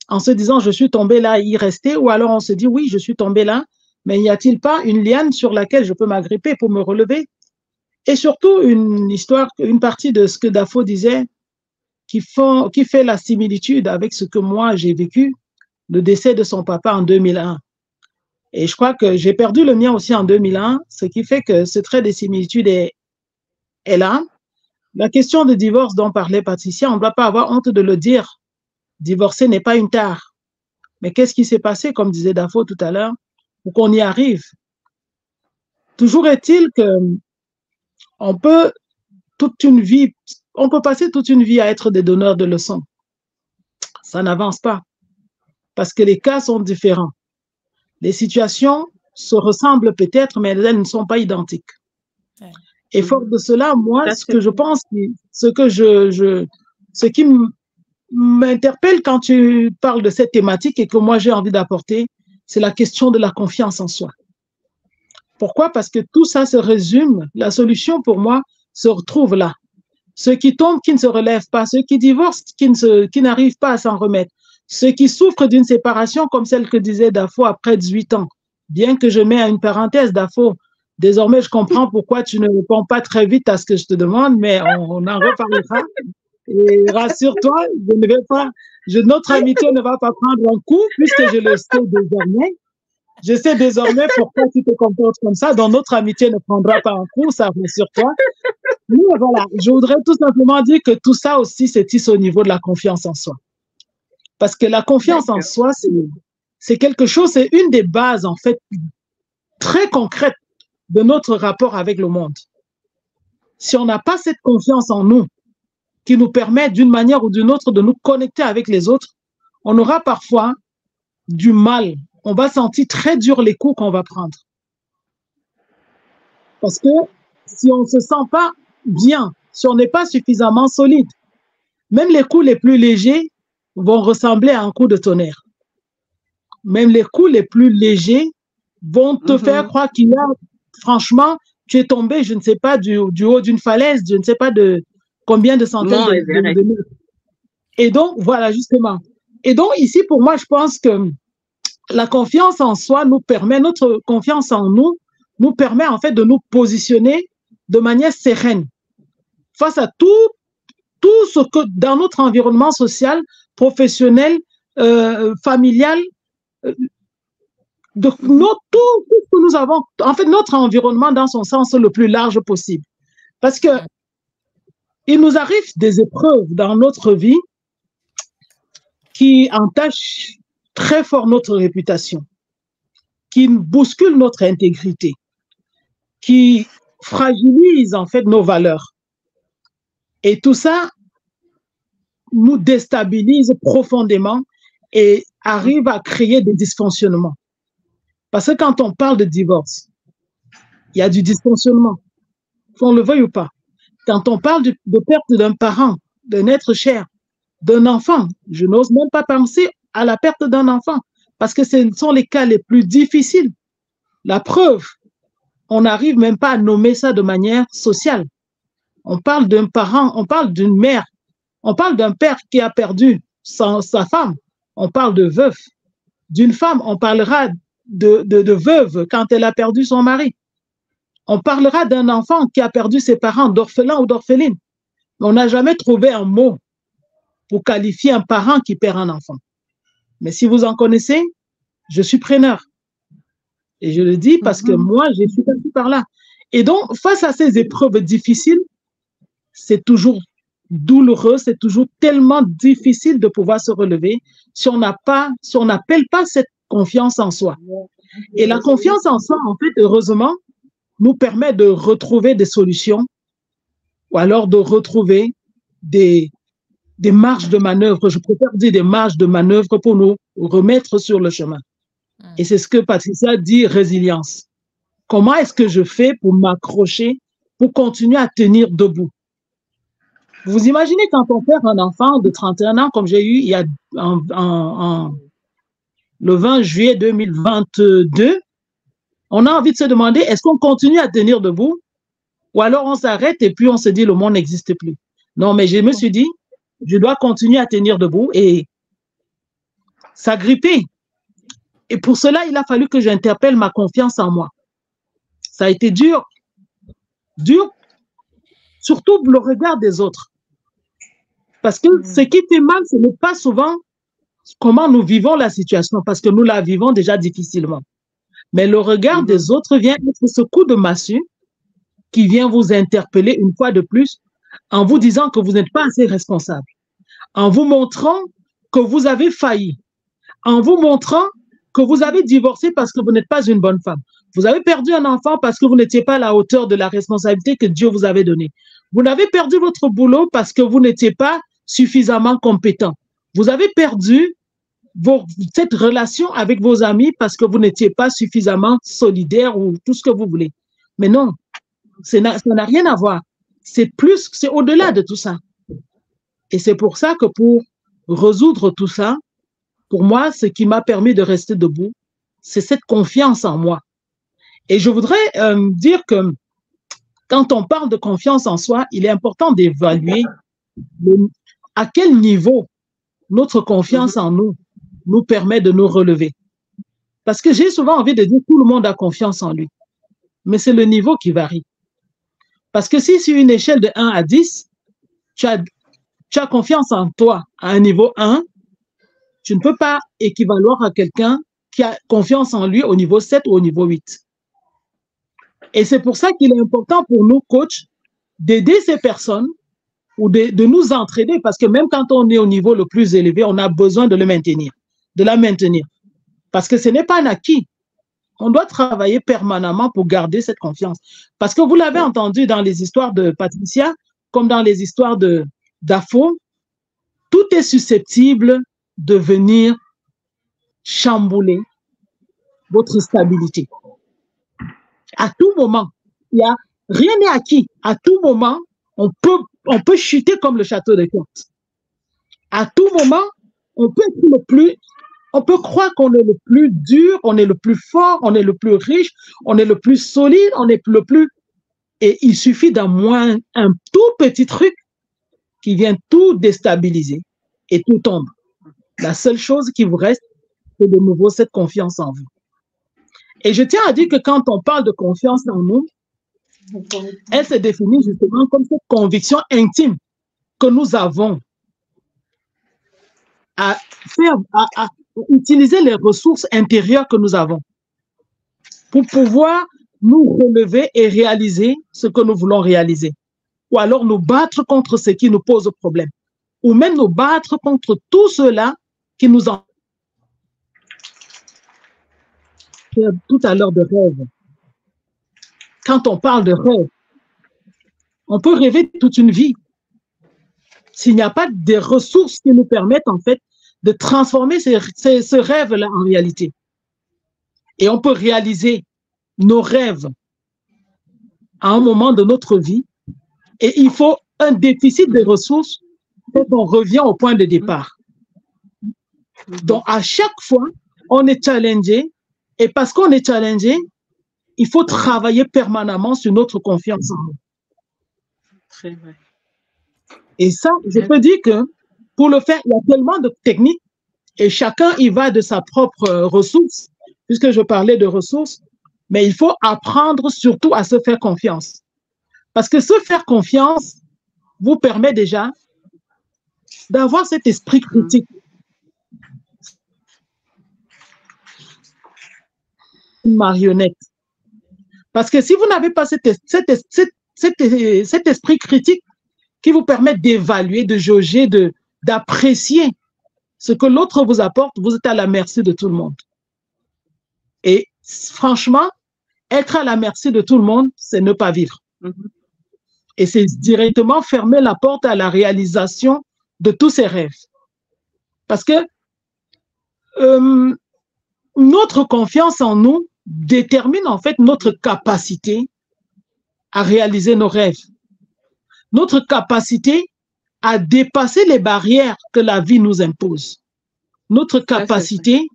en se disant je suis tombé là, y rester, ou alors on se dit oui, je suis tombé là, mais n'y a-t-il pas une liane sur laquelle je peux m'agripper pour me relever? Et surtout, une partie de ce que Dafo disait qui fait la similitude avec ce que moi j'ai vécu, le décès de son papa en 2001. Et je crois que j'ai perdu le mien aussi en 2001, ce qui fait que ce trait de similitude est là. La question de divorce dont parlait Patricia, on ne doit pas avoir honte de le dire. Divorcer n'est pas une tare. Mais qu'est-ce qui s'est passé, comme disait Dafo tout à l'heure, pour qu'on y arrive? Toujours est-il que on peut passer toute une vie à être des donneurs de leçons. Ça n'avance pas parce que les cas sont différents. Les situations se ressemblent peut-être, mais elles ne sont pas identiques. Et fort de cela, moi, ce que je pense, ce qui m'interpelle quand tu parles de cette thématique et que moi j'ai envie d'apporter, c'est la question de la confiance en soi. Pourquoi? Parce que tout ça se résume, la solution pour moi se retrouve là. Ceux qui tombent, qui ne se relèvent pas, ceux qui divorcent, qui n'arrivent pas à s'en remettre, ceux qui souffrent d'une séparation comme celle que disait Dafo après 18 ans. Bien que je mets une parenthèse, Dafo, désormais je comprends pourquoi tu ne réponds pas très vite à ce que je te demande, mais on en reparlera. Et rassure-toi, notre amitié ne va pas prendre un coup puisque je le sais désormais. Je sais désormais pourquoi tu te comportes comme ça, donc notre amitié ne prendra pas un coup, ça rassure-toi. Mais voilà, je voudrais tout simplement dire que tout ça aussi, c'est au niveau de la confiance en soi. Parce que la confiance en soi, c'est quelque chose, c'est une des bases, en fait, très concrètes de notre rapport avec le monde. Si on n'a pas cette confiance en nous, qui nous permet d'une manière ou d'une autre de nous connecter avec les autres, on aura parfois du mal. On va sentir très dur les coups qu'on va prendre. Parce que si on ne se sent pas bien, si on n'est pas suffisamment solide, même les coups les plus légers vont ressembler à un coup de tonnerre. Même les coups les plus légers vont te faire croire qu'il y a, franchement, tu es tombé, je ne sais pas, du haut d'une falaise, je ne sais pas de combien de centaines de mètres. Et donc, voilà, justement. Et donc, ici, pour moi, je pense que la confiance en soi nous permet, notre confiance en nous permet en fait de nous positionner de manière sereine face à tout ce que dans notre environnement social, professionnel, familial, de tout ce que nous avons, en fait, notre environnement dans son sens le plus large possible. Parce que il nous arrive des épreuves dans notre vie qui entachent très fort notre réputation, qui bousculent notre intégrité, qui fragilisent en fait nos valeurs. Et tout ça nous déstabilise profondément et arrive à créer des dysfonctionnements. Parce que quand on parle de divorce, il y a du dysfonctionnement, qu'on le veuille ou pas. Quand on parle de perte d'un parent, d'un être cher, d'un enfant, je n'ose même pas penser à la perte d'un enfant, parce que ce sont les cas les plus difficiles. La preuve, on n'arrive même pas à nommer ça de manière sociale. On parle d'un parent, on parle d'une mère, on parle d'un père qui a perdu sa femme, on parle de veuf. D'une femme, on parlera de veuve quand elle a perdu son mari. On parlera d'un enfant qui a perdu ses parents, d'orphelin ou d'orpheline. On n'a jamais trouvé un mot pour qualifier un parent qui perd un enfant. Mais si vous en connaissez, je suis preneur. Et je le dis parce que moi, je suis passé par là. Et donc, face à ces épreuves difficiles, c'est toujours douloureux, c'est toujours tellement difficile de pouvoir se relever si on n'appelle pas cette confiance en soi. Et la confiance en soi, en fait, heureusement, nous permet de retrouver des solutions ou alors de retrouver des marges de manœuvre, je préfère dire des marges de manœuvre pour nous remettre sur le chemin. Et c'est ce que Patricia dit, résilience. Comment est-ce que je fais pour m'accrocher, pour continuer à tenir debout? Vous imaginez quand on perd un enfant de 31 ans, comme j'ai eu il y a le 20 juillet 2022, on a envie de se demander, est-ce qu'on continue à tenir debout ou alors on s'arrête et puis on se dit, le monde n'existe plus. Non, mais je me suis dit, je dois continuer à tenir debout et s'agripper. Et pour cela, il a fallu que j'interpelle ma confiance en moi. Ça a été dur, surtout le regard des autres. Parce que ce qui fait mal, ce n'est pas souvent comment nous vivons la situation, parce que nous la vivons déjà difficilement. Mais le regard des autres vient être ce coup de massue qui vient vous interpeller une fois de plus en vous disant que vous n'êtes pas assez responsable, en vous montrant que vous avez failli, en vous montrant que vous avez divorcé parce que vous n'êtes pas une bonne femme. Vous avez perdu un enfant parce que vous n'étiez pas à la hauteur de la responsabilité que Dieu vous avait donnée. Vous avez perdu votre boulot parce que vous n'étiez pas suffisamment compétent. Vous avez perdu cette relation avec vos amis parce que vous n'étiez pas suffisamment solidaire ou tout ce que vous voulez. Mais non, ça n'a rien à voir. C'est au-delà de tout ça. Et c'est pour ça que pour résoudre tout ça, pour moi, ce qui m'a permis de rester debout, c'est cette confiance en moi. Et je voudrais dire que quand on parle de confiance en soi, il est important d'évaluer à quel niveau notre confiance en nous permet de nous relever. Parce que j'ai souvent envie de dire tout le monde a confiance en lui. Mais c'est le niveau qui varie. Parce que si sur une échelle de 1 à 10, tu as confiance en toi à un niveau 1, tu ne peux pas équivaloir à quelqu'un qui a confiance en lui au niveau 7 ou au niveau 8. Et c'est pour ça qu'il est important pour nous, coachs, d'aider ces personnes ou de nous entraider, parce que même quand on est au niveau le plus élevé, on a besoin de la maintenir. Parce que ce n'est pas un acquis. On doit travailler permanemment pour garder cette confiance. Parce que vous l'avez entendu dans les histoires de Patricia, comme dans les histoires d'Afo, tout est susceptible de venir chambouler votre stabilité. À tout moment, rien n'est acquis. À tout moment, on peut chuter comme le château de cartes. À tout moment, on peut croire qu'on est le plus dur, on est le plus fort, on est le plus riche, on est le plus solide, on est le plus... Et il suffit d'un un tout petit truc qui vient tout déstabiliser et tout tombe. La seule chose qui vous reste, c'est de nouveau cette confiance en vous. Et je tiens à dire que quand on parle de confiance en nous, elle se définit justement comme cette conviction intime que nous avons à utiliser les ressources intérieures que nous avons. pour pouvoir nous relever et réaliser ce que nous voulons réaliser. Ou alors nous battre contre ce qui nous pose problème. Ou même nous battre contre tout cela qui nous en... Tout à l'heure de rêve. Quand on parle de rêve, on peut rêver toute une vie. S'il n'y a pas des ressources qui nous permettent en fait de transformer ce rêve-là en réalité. Et on peut réaliser nos rêves à un moment de notre vie. Et il faut un déficit de ressources quand on revient au point de départ. Donc, à chaque fois, on est challengé. Et parce qu'on est challengé, il faut travailler permanemment sur notre confiance en nous. Très vrai. Et ça, je peux dire que pour le faire, il y a tellement de techniques et chacun y va de sa propre ressource, puisque je parlais de ressources, mais il faut apprendre surtout à se faire confiance. Parce que se faire confiance vous permet déjà d'avoir cet esprit critique. Une marionnette. Parce que si vous n'avez pas cet esprit critique qui vous permet d'évaluer, de jauger, d'apprécier ce que l'autre vous apporte, vous êtes à la merci de tout le monde. Et franchement, être à la merci de tout le monde, c'est ne pas vivre. Et c'est directement fermer la porte à la réalisation de tous ces rêves. Parce que notre confiance en nous détermine en fait notre capacité à réaliser nos rêves. Notre capacité à dépasser les barrières que la vie nous impose. Notre capacité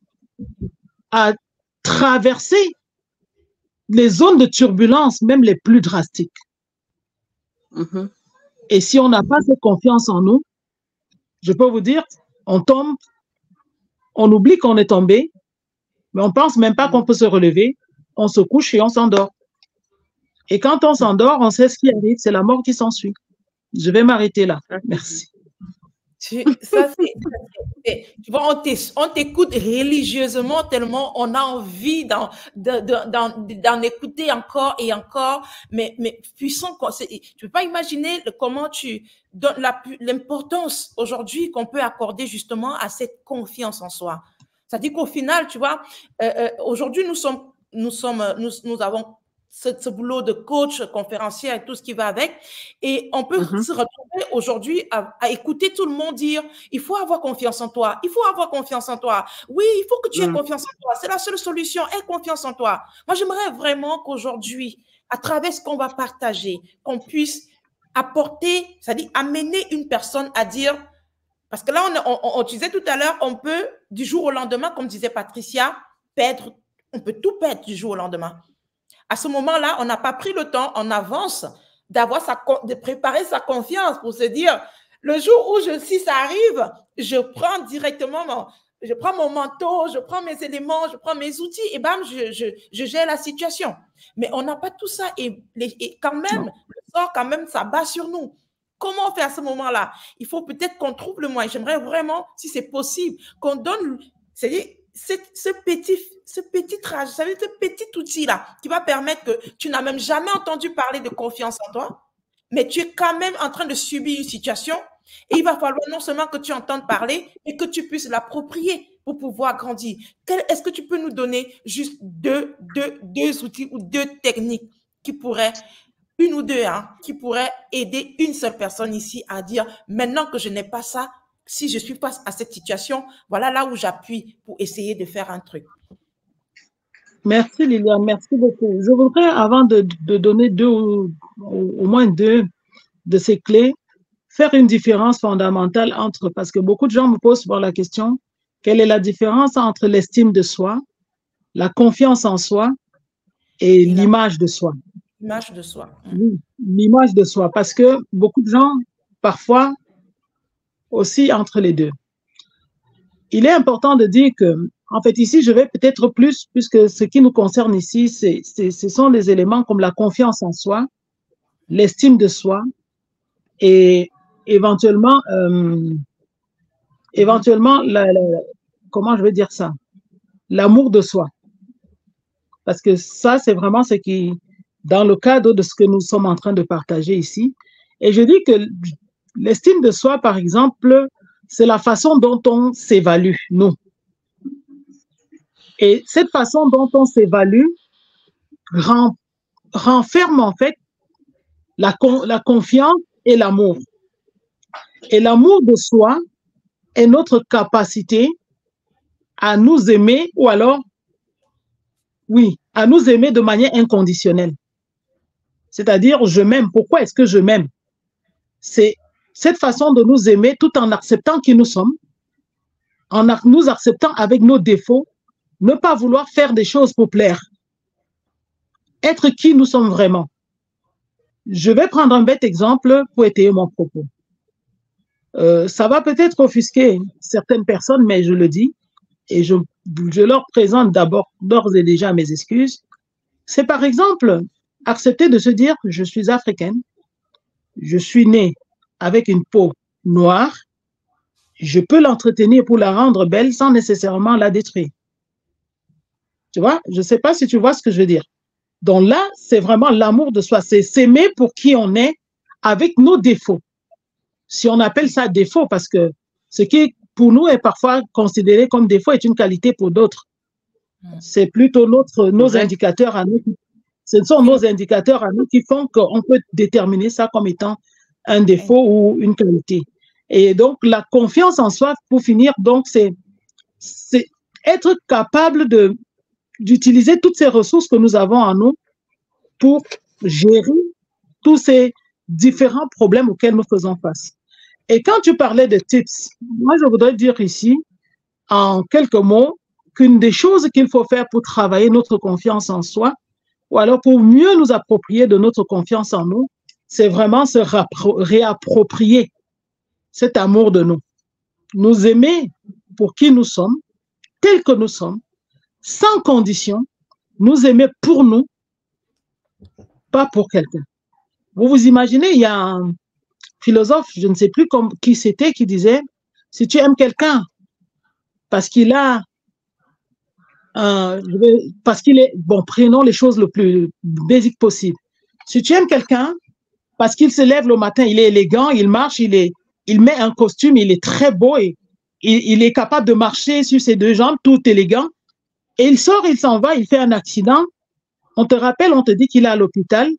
à traverser les zones de turbulence, même les plus drastiques. Et si on n'a pas cette confiance en nous, je peux vous dire, on tombe, on oublie qu'on est tombé, mais on ne pense même pas qu'on peut se relever, on se couche et on s'endort. Et quand on s'endort, on sait ce qui arrive, c'est la mort qui s'ensuit. Je vais m'arrêter là. Merci. Tu vois, on t'écoute religieusement tellement on a envie d'en écouter encore et encore, mais puissant. Tu ne peux pas imaginer comment tu donnes l'importance aujourd'hui qu'on peut accorder justement à cette confiance en soi. C'est-à-dire qu'au final, tu vois, aujourd'hui, nous avons ce boulot de coach, conférencier et tout ce qui va avec. Et on peut se retrouver aujourd'hui à écouter tout le monde dire il faut avoir confiance en toi, il faut avoir confiance en toi. Oui, il faut que tu aies confiance en toi. C'est la seule solution, aie confiance en toi. Moi, j'aimerais vraiment qu'aujourd'hui, à travers ce qu'on va partager, qu'on puisse apporter, c'est-à-dire amener une personne à dire, parce que là, on disait tout à l'heure, on peut du jour au lendemain, comme disait Patricia, on peut tout perdre du jour au lendemain. À ce moment-là, on n'a pas pris le temps en avance de préparer sa confiance pour se dire, le jour où si ça arrive, je prends directement je prends mon manteau, je prends mes éléments, je prends mes outils et bam, je gère la situation. Mais on n'a pas tout ça et quand même, le sort quand même, ça bat sur nous. Comment on fait à ce moment-là? Il faut peut-être qu'on trouve le moyen. J'aimerais vraiment, si c'est possible, qu'on donne, c'est-à-dire, ce petit trajet, ce petit outil-là qui va permettre que tu n'as même jamais entendu parler de confiance en toi, mais tu es quand même en train de subir une situation et il va falloir non seulement que tu entendes parler, mais que tu puisses l'approprier pour pouvoir grandir. Est-ce que tu peux nous donner juste deux outils ou deux techniques qui pourraient, une ou deux, qui pourraient aider une seule personne ici à dire maintenant que je n'ai pas ça, si je suis face à cette situation, voilà là où j'appuie pour essayer de faire un truc. Merci Liliane, merci beaucoup. Je voudrais, avant de donner au moins deux de ces clés, faire une différence fondamentale entre, parce que beaucoup de gens me posent souvent la question, quelle est la différence entre l'estime de soi, la confiance en soi et l'image de soi? L'image de soi. Oui, l'image de soi, parce que beaucoup de gens, parfois, aussi entre les deux. Il est important de dire que, en fait, ici, je vais peut-être plus, puisque ce qui nous concerne ici, ce sont des éléments comme la confiance en soi, l'estime de soi et éventuellement, comment je vais dire ça? L'amour de soi. parce que ça, c'est vraiment ce qui, dans le cadre de ce que nous sommes en train de partager ici. Et je dis que l'estime de soi, par exemple, c'est la façon dont on s'évalue, nous. Et cette façon dont on s'évalue renferme en fait la confiance et l'amour. Et l'amour de soi est notre capacité à nous aimer, ou alors, oui, à nous aimer de manière inconditionnelle. C'est-à-dire, je m'aime. Pourquoi est-ce que je m'aime? C'est cette façon de nous aimer tout en acceptant qui nous sommes, en nous acceptant avec nos défauts, ne pas vouloir faire des choses pour plaire. Être qui nous sommes vraiment. Je vais prendre un bête exemple pour étayer mon propos. Ça va peut-être offusquer certaines personnes, mais je le dis, et je leur présente d'ores et déjà mes excuses. C'est par exemple accepter de se dire que je suis africaine, je suis née avec une peau noire, je peux l'entretenir pour la rendre belle sans nécessairement la détruire. Tu vois, je ne sais pas si tu vois ce que je veux dire. Donc là, c'est vraiment l'amour de soi, c'est s'aimer pour qui on est avec nos défauts. Si on appelle ça défaut, parce que ce qui pour nous est parfois considéré comme défaut est une qualité pour d'autres. C'est plutôt nos indicateurs à nous. Ce sont nos indicateurs à nous qui font qu'on peut déterminer ça comme étant un défaut ou une qualité. Et donc, la confiance en soi, pour finir, donc, c'est être capable d'utiliser toutes ces ressources que nous avons en nous pour gérer tous ces différents problèmes auxquels nous faisons face. Et quand tu parlais de tips, moi, je voudrais dire ici, en quelques mots, qu'une des choses qu'il faut faire pour travailler notre confiance en soi, ou alors pour mieux nous approprier de notre confiance en nous, c'est vraiment se réapproprier cet amour de nous. Nous aimer pour qui nous sommes, tels que nous sommes, sans condition, nous aimer pour nous, pas pour quelqu'un. Vous vous imaginez, il y a un philosophe, je ne sais plus qui c'était, qui disait, si tu aimes quelqu'un parce qu'il est, bon, prenons les choses le plus basique possible. Si tu aimes quelqu'un parce qu'il se lève le matin, il est élégant, il marche, il met un costume, il est très beau et il est capable de marcher sur ses deux jambes, tout élégant, et il sort, il s'en va, il fait un accident, on te rappelle, on te dit qu'il est à l'hôpital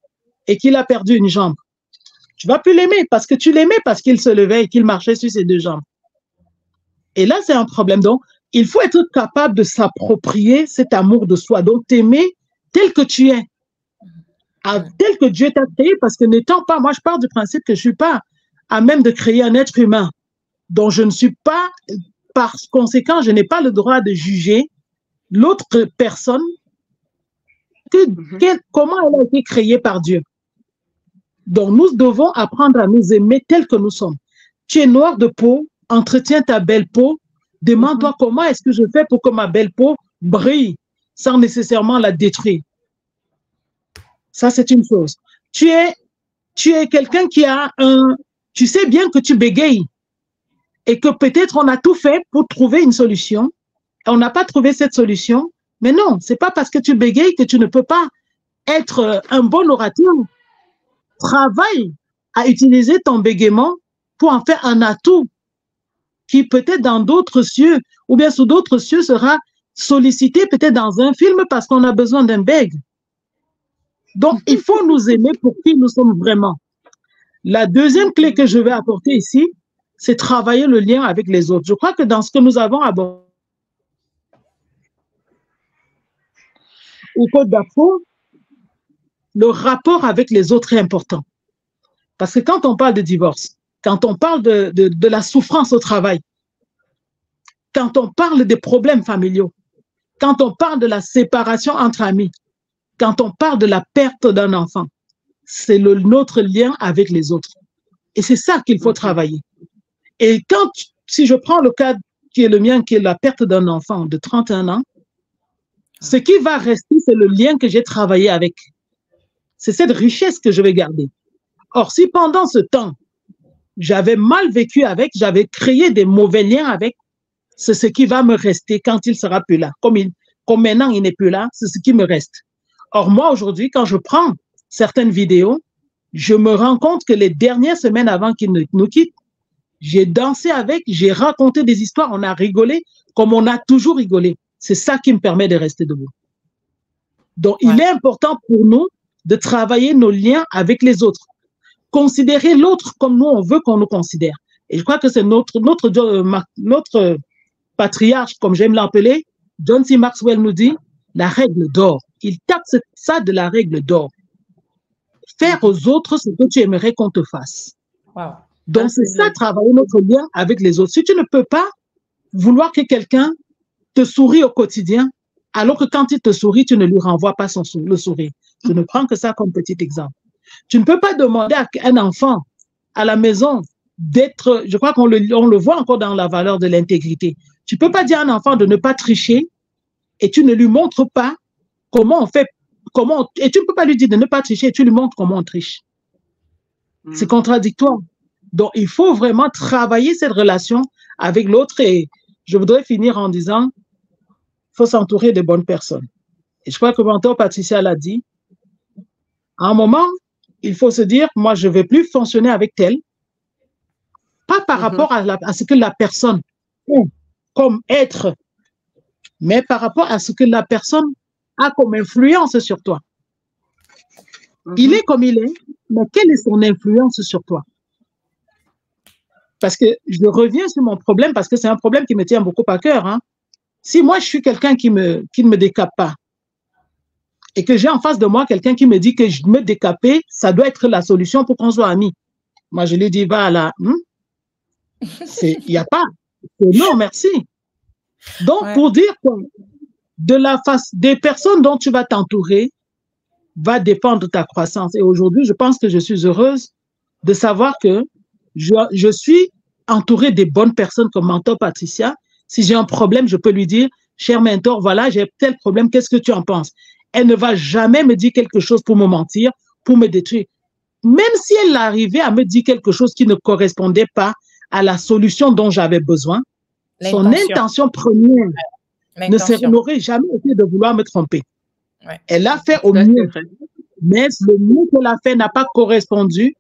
et qu'il a perdu une jambe. Tu vas plus l'aimer parce que tu l'aimais parce qu'il se levait et qu'il marchait sur ses deux jambes. Et là, c'est un problème. Donc, il faut être capable de s'approprier cet amour de soi. Donc, t'aimer tel que tu es, tel que Dieu t'a créé, parce que n'étant pas, moi, je pars du principe que je suis pas à même de créer un être humain. Donc, je ne suis pas, par conséquent, je n'ai pas le droit de juger l'autre personne, comment elle a été créée par Dieu. Donc, nous devons apprendre à nous aimer tels que nous sommes. Tu es noir de peau, entretiens ta belle peau, demande-toi comment est-ce que je fais pour que ma belle peau brille sans nécessairement la détruire. Ça, c'est une chose. Tu es quelqu'un qui a tu sais bien que tu bégayes et que peut-être on a tout fait pour trouver une solution et on n'a pas trouvé cette solution. Mais non, c'est pas parce que tu bégayes que tu ne peux pas être un bon orateur. Travaille à utiliser ton bégaiement pour en faire un atout qui peut-être dans d'autres cieux ou bien sous d'autres cieux sera sollicité peut-être dans un film parce qu'on a besoin d'un bègue. Donc, il faut nous aimer pour qui nous sommes vraiment. La deuxième clé que je vais apporter ici, c'est travailler le lien avec les autres. Je crois que dans ce que nous avons abordé au Côte d'Afrique, le rapport avec les autres est important. Parce que quand on parle de divorce, quand on parle de la souffrance au travail, quand on parle des problèmes familiaux, quand on parle de la séparation entre amis, quand on parle de la perte d'un enfant, c'est notre lien avec les autres. Et c'est ça qu'il faut travailler. Et si je prends le cas qui est le mien, qui est la perte d'un enfant de 31 ans, ce qui va rester, c'est le lien que j'ai travaillé avec. C'est cette richesse que je vais garder. Or, si pendant ce temps, j'avais mal vécu avec, j'avais créé des mauvais liens avec, c'est ce qui va me rester quand il sera plus là. comme maintenant il n'est plus là, c'est ce qui me reste. Or, moi, aujourd'hui, quand je prends certaines vidéos, je me rends compte que les dernières semaines avant qu'il nous quitte, j'ai dansé avec, j'ai raconté des histoires, on a rigolé comme on a toujours rigolé. C'est ça qui me permet de rester debout. Donc, il est important pour nous de travailler nos liens avec les autres. Considérer l'autre comme nous, on veut qu'on nous considère. Et je crois que c'est notre patriarche, comme j'aime l'appeler, John C. Maxwell nous dit, la règle d'or. Il tape ça de la règle d'or. Faire aux autres ce que tu aimerais qu'on te fasse. Wow. Donc, c'est ça, travailler notre lien avec les autres. Si tu ne peux pas vouloir que quelqu'un te sourie au quotidien, alors que quand il te sourit, tu ne lui renvoies pas le sourire. Je ne prends que ça comme petit exemple. Tu ne peux pas demander à un enfant à la maison d'être, je crois qu'on le voit encore dans la valeur de l'intégrité. Tu ne peux pas dire à un enfant de ne pas tricher et tu ne lui montres pas comment on fait, et tu ne peux pas lui dire de ne pas tricher et tu lui montres comment on triche. C'est contradictoire. Donc, il faut vraiment travailler cette relation avec l'autre et je voudrais finir en disant, il faut s'entourer de bonnes personnes. Et je crois que mentor Patricia l'a dit. À un moment, il faut se dire, moi, je ne vais plus fonctionner avec tel, pas par rapport à ce que la personne est comme être, mais par rapport à ce que la personne a comme influence sur toi. Il est comme il est, mais quelle est son influence sur toi? Parce que je reviens sur mon problème, parce que c'est un problème qui me tient beaucoup à cœur. Hein. Si moi, je suis quelqu'un qui ne me décape pas, et que j'ai en face de moi quelqu'un qui me dit que je me décaper, ça doit être la solution pour qu'on soit amis. Moi, je lui dis, va là. Il n'y a pas. Non, merci. Donc, pour dire que des personnes dont tu vas t'entourer va dépendre de ta croissance. Et aujourd'hui, je pense que je suis heureuse de savoir que je suis entourée des bonnes personnes comme mentor Patricia. Si j'ai un problème, je peux lui dire, cher mentor, voilà, j'ai tel problème, qu'est-ce que tu en penses? Elle ne va jamais me dire quelque chose pour me mentir, pour me détruire. Même si elle arrivait à me dire quelque chose qui ne correspondait pas à la solution dont j'avais besoin, son intention première n'aurait jamais été de vouloir me tromper. Elle a fait au mieux, mais le mieux qu'elle a fait n'a pas correspondu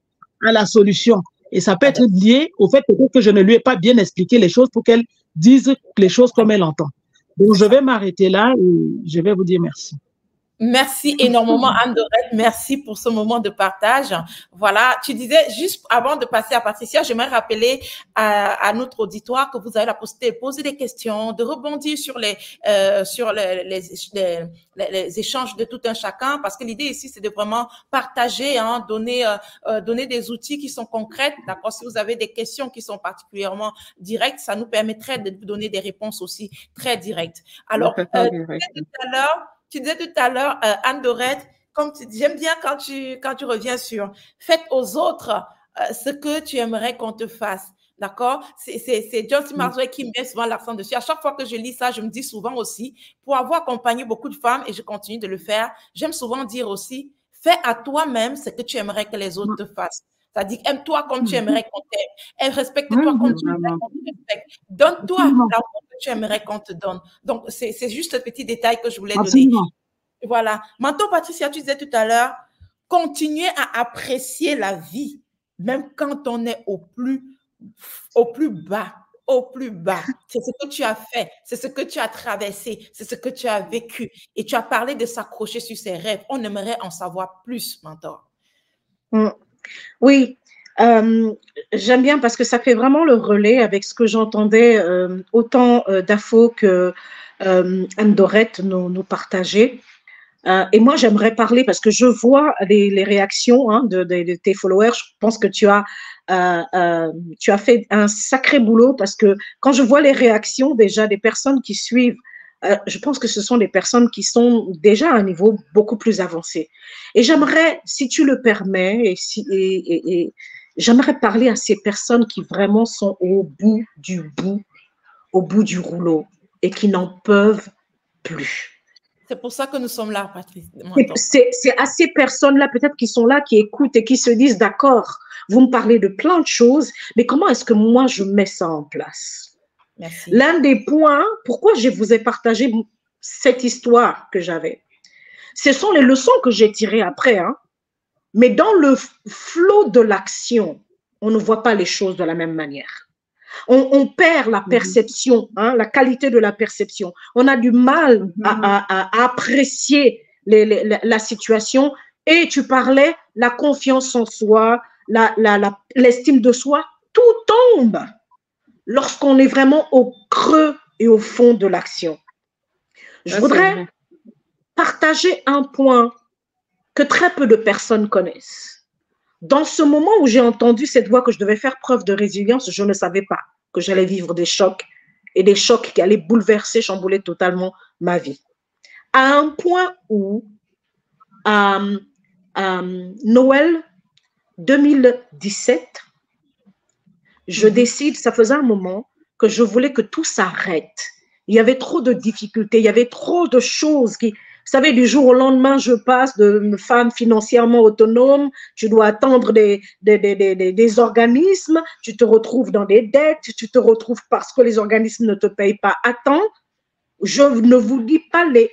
à la solution. Et ça peut être lié au fait que je ne lui ai pas bien expliqué les choses pour qu'elle dise les choses comme elle entend. Donc, je vais m'arrêter là et je vais vous dire merci. Merci énormément, Anne-Dorette. Merci pour ce moment de partage. Voilà, tu disais, juste avant de passer à Patricia, j'aimerais rappeler à notre auditoire que vous avez la possibilité de poser des questions, de rebondir sur les échanges de tout un chacun, parce que l'idée ici, c'est de vraiment partager, hein, donner des outils qui sont concrets. D'accord? Si vous avez des questions qui sont particulièrement directes, ça nous permettrait de vous donner des réponses aussi très directes. Alors, tu disais tout à l'heure, Anne-Dorette, comme j'aime bien quand tu reviens sur faites aux autres ce que tu aimerais qu'on te fasse. D'accord? C'est John C. Maxwell qui met souvent l'accent dessus. À chaque fois que je lis ça, je me dis souvent aussi, pour avoir accompagné beaucoup de femmes, et je continue de le faire, j'aime souvent dire aussi, fais à toi-même ce que tu aimerais que les autres te fassent. C'est-à-dire, aime-toi comme tu aimerais qu'on t'aime. Respecte-toi comme tu aimerais qu'on te respecte. Donne-toi l'amour que tu aimerais qu'on te donne. Donc, c'est juste ce petit détail que je voulais donner. Voilà. Mentor Patricia, tu disais tout à l'heure, continuer à apprécier la vie, même quand on est au plus bas. Au plus bas. C'est ce que tu as fait, c'est ce que tu as traversé, c'est ce que tu as vécu. Et tu as parlé de s'accrocher sur ses rêves. On aimerait en savoir plus, Mentor. Oui, j'aime bien parce que ça fait vraiment le relais avec ce que j'entendais autant d'Afo que Anne-Dorette nous partageait. Et moi, j'aimerais parler parce que je vois les réactions de tes followers. Je pense que tu as fait un sacré boulot parce que quand je vois les réactions déjà des personnes qui suivent, je pense que ce sont des personnes qui sont déjà à un niveau beaucoup plus avancé. Et j'aimerais, si tu le permets, j'aimerais parler à ces personnes qui vraiment sont au bout du rouleau et qui n'en peuvent plus. C'est pour ça que nous sommes là, Patrice. C'est à ces personnes-là, peut-être qui sont là, qui écoutent et qui se disent, d'accord, vous me parlez de plein de choses, mais comment est-ce que moi, je mets ça en place? Merci. L'un des points, pourquoi je vous ai partagé cette histoire que j'avais. Ce sont les leçons que j'ai tirées après, hein. Mais dans le flot de l'action, on ne voit pas les choses de la même manière. On perd la perception, hein, la qualité de la perception. On a du mal à apprécier la situation. Et tu parlais, la confiance en soi, l'estime de soi, tout tombe lorsqu'on est vraiment au creux et au fond de l'action. Je voudrais partager un point que très peu de personnes connaissent. Dans ce moment où j'ai entendu cette voix que je devais faire preuve de résilience, je ne savais pas que j'allais vivre des chocs et des chocs qui allaient bouleverser, chambouler totalement ma vie. À un point où, Noël 2017, je décide, ça faisait un moment que je voulais que tout s'arrête. Il y avait trop de difficultés, il y avait trop de choses qui... Vous savez, du jour au lendemain, je passe de femme financièrement autonome, tu dois attendre des organismes, tu te retrouves dans des dettes, tu te retrouves parce que les organismes ne te payent pas à temps. Je ne vous dis pas les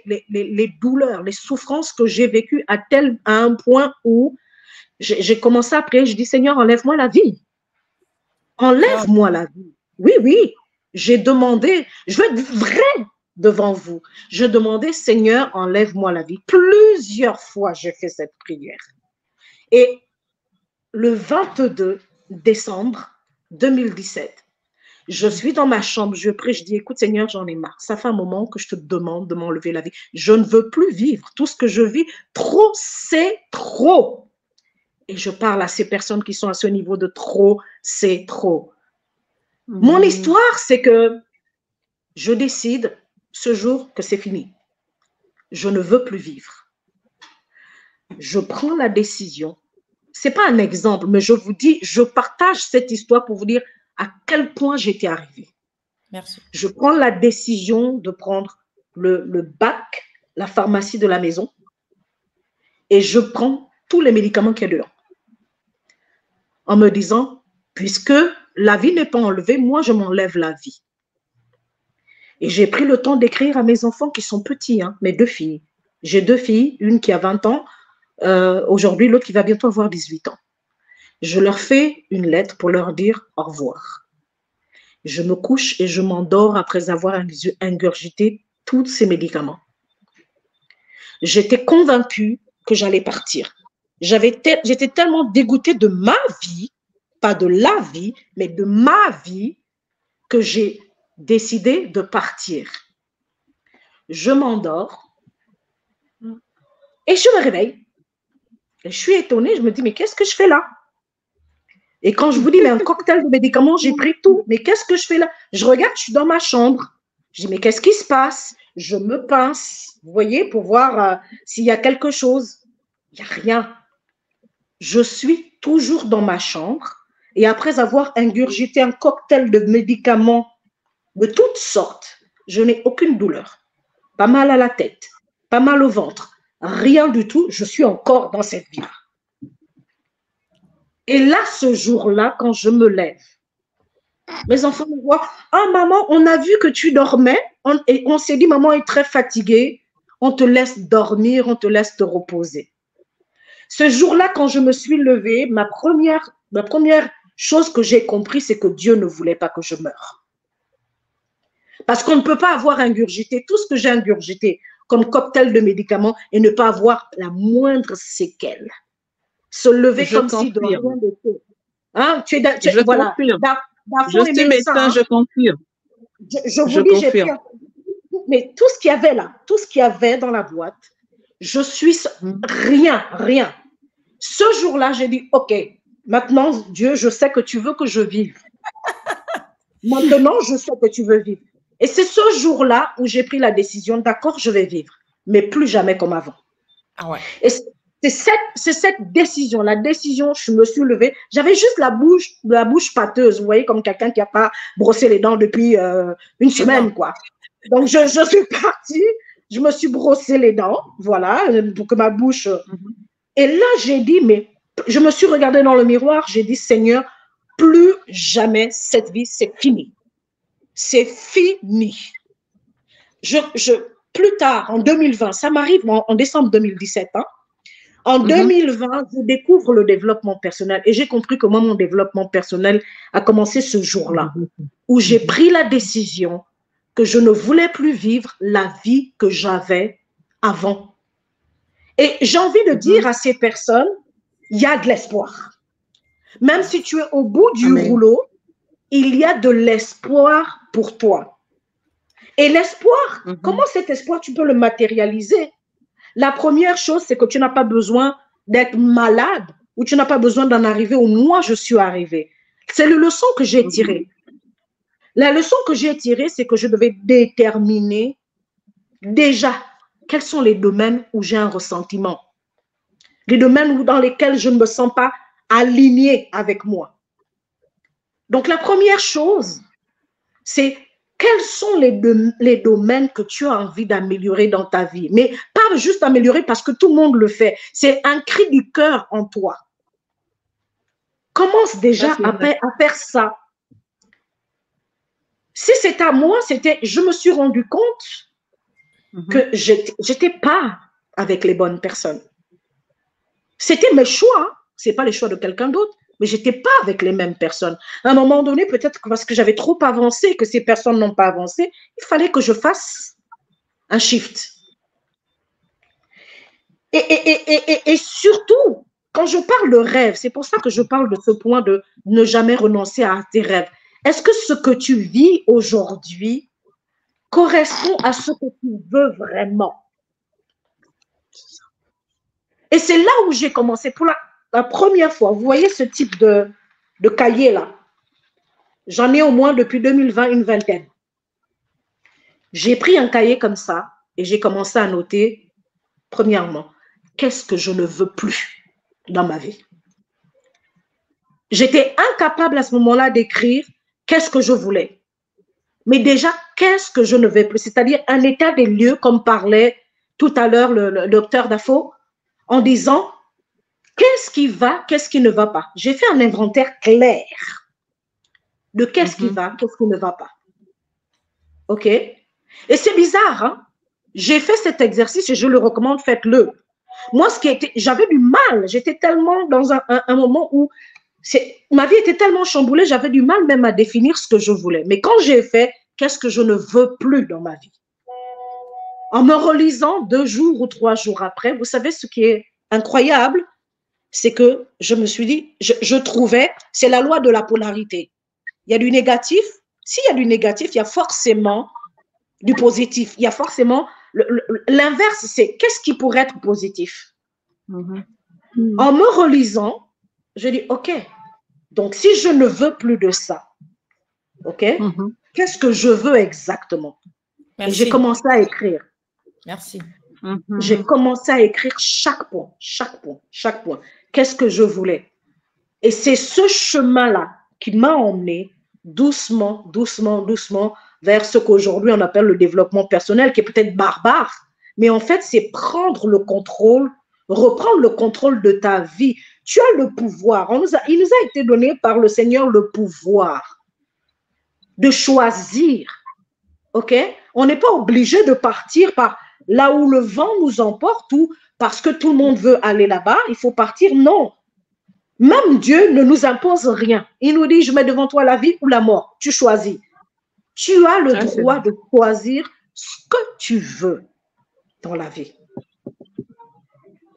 douleurs, les souffrances que j'ai vécues à un point où j'ai commencé à prier, je dis Seigneur, enlève-moi la vie. Enlève-moi la vie. Oui, oui, j'ai demandé, je vais être vrai devant vous. Je demandais, Seigneur, enlève-moi la vie. Plusieurs fois, j'ai fait cette prière. Et le 22 décembre 2017, je suis dans ma chambre, je prie, je dis, écoute, Seigneur, j'en ai marre. Ça fait un moment que je te demande de m'enlever la vie. Je ne veux plus vivre. Tout ce que je vis, trop, c'est trop. Et je parle à ces personnes qui sont à ce niveau de trop, c'est trop. Mon histoire, c'est que je décide ce jour que c'est fini. Je ne veux plus vivre. Je prends la décision. Ce n'est pas un exemple, mais je vous dis, je partage cette histoire pour vous dire à quel point j'étais arrivée. Merci. Je prends la décision de prendre le bac, la pharmacie de la maison, et je prends tous les médicaments qu'il y a dedans. En me disant, puisque la vie n'est pas enlevée, moi, je m'enlève la vie. Et j'ai pris le temps d'écrire à mes enfants qui sont petits, hein, mes 2 filles. J'ai 2 filles, une qui a 20 ans, aujourd'hui, l'autre qui va bientôt avoir 18 ans. Je leur fais une lettre pour leur dire au revoir. Je me couche et je m'endors après avoir ingurgité tous ces médicaments. J'étais convaincue que j'allais partir. J'étais tellement dégoûtée de ma vie, pas de la vie, mais de ma vie, que j'ai décidé de partir. Je m'endors et je me réveille. Et je suis étonnée, je me dis, mais qu'est-ce que je fais là? Et quand je vous dis, mais un cocktail de médicaments, j'ai pris tout. Mais qu'est-ce que je fais là? Je regarde, je suis dans ma chambre. Je dis, mais qu'est-ce qui se passe? Je me pince, vous voyez, pour voir s'il y a quelque chose. Il n'y a rien. Je suis toujours dans ma chambre. Et après avoir ingurgité un cocktail de médicaments de toutes sortes, je n'ai aucune douleur. Pas mal à la tête, pas mal au ventre, rien du tout. Je suis encore dans cette vie-là. Et là, ce jour-là, quand je me lève, mes enfants me voient, « Ah, maman, on a vu que tu dormais et on s'est dit, maman est très fatiguée, on te laisse dormir, on te laisse te reposer. » Ce jour-là, quand je me suis levée, ma première chose que j'ai compris, c'est que Dieu ne voulait pas que je meure. Parce qu'on ne peut pas avoir ingurgité tout ce que j'ai ingurgité comme cocktail de médicaments et ne pas avoir la moindre séquelle. Se lever comme si de rien n'était. Hein? Voilà. Je suis médecin, je confirme. Je vous dis, j'ai pris mais tout ce qu'il y avait là, tout ce qu'il y avait dans la boîte, je suis rien. Ce jour-là, j'ai dit, OK, maintenant, Dieu, je sais que tu veux que je vive. Maintenant, je sais que tu veux vivre. Et c'est ce jour-là où j'ai pris la décision, d'accord, je vais vivre, mais plus jamais comme avant. Ah ouais. Et c'est cette décision, la décision, je me suis levée, j'avais juste la bouche pâteuse, vous voyez, comme quelqu'un qui n'a pas brossé les dents depuis une semaine, quoi. Donc, je suis partie, je me suis brossé les dents, voilà, pour que ma bouche... Et là, j'ai dit, mais je me suis regardée dans le miroir, j'ai dit, Seigneur, plus jamais cette vie, c'est fini. C'est fini. plus tard, en 2020, ça m'arrive en décembre 2017, hein. En 2020, je découvre le développement personnel et j'ai compris que moi, mon développement personnel a commencé ce jour-là, où j'ai pris la décision que je ne voulais plus vivre la vie que j'avais avant. Et j'ai envie de dire à ces personnes, il y a de l'espoir. Même si tu es au bout du rouleau, il y a de l'espoir pour toi. Et l'espoir, comment cet espoir, tu peux le matérialiser? La première chose, c'est que tu n'as pas besoin d'être malade ou tu n'as pas besoin d'en arriver où moi je suis arrivée. C'est la leçon que j'ai tirée. La leçon que j'ai tirée, c'est que je devais déterminer déjà quels sont les domaines où j'ai un ressentiment. Les domaines dans lesquels je ne me sens pas alignée avec moi. Donc la première chose, c'est quels sont les domaines que tu as envie d'améliorer dans ta vie? Mais pas juste améliorer parce que tout le monde le fait. C'est un cri du cœur en toi. Commence déjà à faire ça. Si c'est à moi, je me suis rendu compte que je n'étais pas avec les bonnes personnes. C'était mes choix, ce n'est pas les choix de quelqu'un d'autre. Mais je n'étais pas avec les mêmes personnes. À un moment donné, peut-être que parce que j'avais trop avancé, que ces personnes n'ont pas avancé, il fallait que je fasse un shift. Et surtout, quand je parle de rêve, c'est pour ça que je parle de ce point de ne jamais renoncer à tes rêves. Est-ce que ce que tu vis aujourd'hui correspond à ce que tu veux vraiment? Et c'est là où j'ai commencé pour la première fois. Vous voyez ce type de cahier-là? J'en ai au moins depuis 2020 une vingtaine. J'ai pris un cahier comme ça et j'ai commencé à noter, premièrement, qu'est-ce que je ne veux plus dans ma vie? J'étais incapable à ce moment-là d'écrire qu'est-ce que je voulais. Mais déjà, qu'est-ce que je ne veux plus? C'est-à-dire un état des lieux, comme parlait tout à l'heure le docteur Dafo, en disant qu'est-ce qui va, qu'est-ce qui ne va pas. J'ai fait un inventaire clair de qu'est-ce qui va, qu'est-ce qui ne va pas. OK? Et c'est bizarre, hein? J'ai fait cet exercice et je le recommande, faites-le. Moi, j'avais du mal. J'étais tellement dans un moment où ma vie était tellement chamboulée, j'avais du mal même à définir ce que je voulais. Mais quand j'ai fait, qu'est-ce que je ne veux plus dans ma vie? En me relisant 2 jours ou 3 jours après, vous savez ce qui est incroyable? C'est que je me suis dit, je trouvais, c'est la loi de la polarité. Il y a du négatif. S'il y a du négatif, il y a forcément du positif. Il y a forcément l'inverse, c'est qu'est-ce qui pourrait être positif? En me relisant, je dis, OK, donc si je ne veux plus de ça, OK, qu'est-ce que je veux exactement? Et j'ai commencé à écrire. Merci. J'ai commencé à écrire chaque point, chaque point, chaque point. Qu'est-ce que je voulais? Et c'est ce chemin-là qui m'a emmené doucement, doucement, doucement vers ce qu'aujourd'hui on appelle le développement personnel, qui est peut-être barbare, mais en fait, c'est prendre le contrôle, reprendre le contrôle de ta vie. Tu as le pouvoir. Il nous a été donné par le Seigneur le pouvoir de choisir. OK? On n'est pas obligé de partir par là où le vent nous emporte ou parce que tout le monde veut aller là-bas, il faut partir. Non. Même Dieu ne nous impose rien. Il nous dit, je mets devant toi la vie ou la mort. Tu choisis. Tu as le droit de choisir ce que tu veux dans la vie.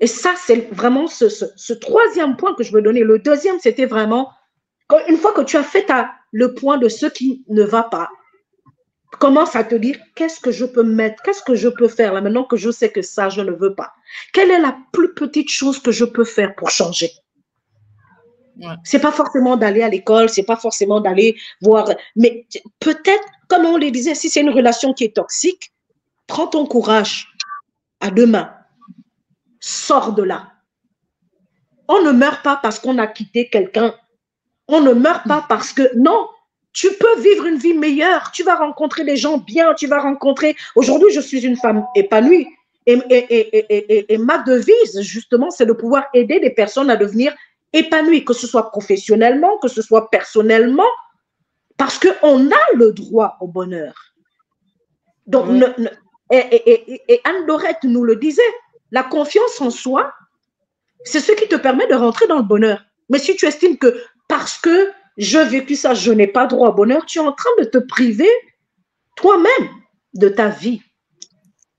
Et ça, c'est vraiment ce troisième point que je veux donner. Le deuxième, c'était vraiment, une fois que tu as fait le point de ce qui ne va pas, commence à te dire, qu'est-ce que je peux mettre, qu'est-ce que je peux faire là maintenant que je sais que ça, je ne veux pas. Quelle est la plus petite chose que je peux faire pour changer? C'est pas forcément d'aller à l'école, c'est pas forcément d'aller voir, mais peut-être, comme on le disait, si c'est une relation qui est toxique, prends ton courage à 2 mains, sors de là. On ne meurt pas parce qu'on a quitté quelqu'un. On ne meurt pas parce que, non, tu peux vivre une vie meilleure, tu vas rencontrer des gens bien, tu vas rencontrer, aujourd'hui je suis une femme épanouie et ma devise justement c'est de pouvoir aider des personnes à devenir épanouies, que ce soit professionnellement, que ce soit personnellement, parce qu'on a le droit au bonheur. Donc Et Anne Dorette nous le disait, la confiance en soi, c'est ce qui te permet de rentrer dans le bonheur. Mais si tu estimes que parce que j'ai vécu ça, je n'ai pas droit au bonheur, tu es en train de te priver toi-même de ta vie.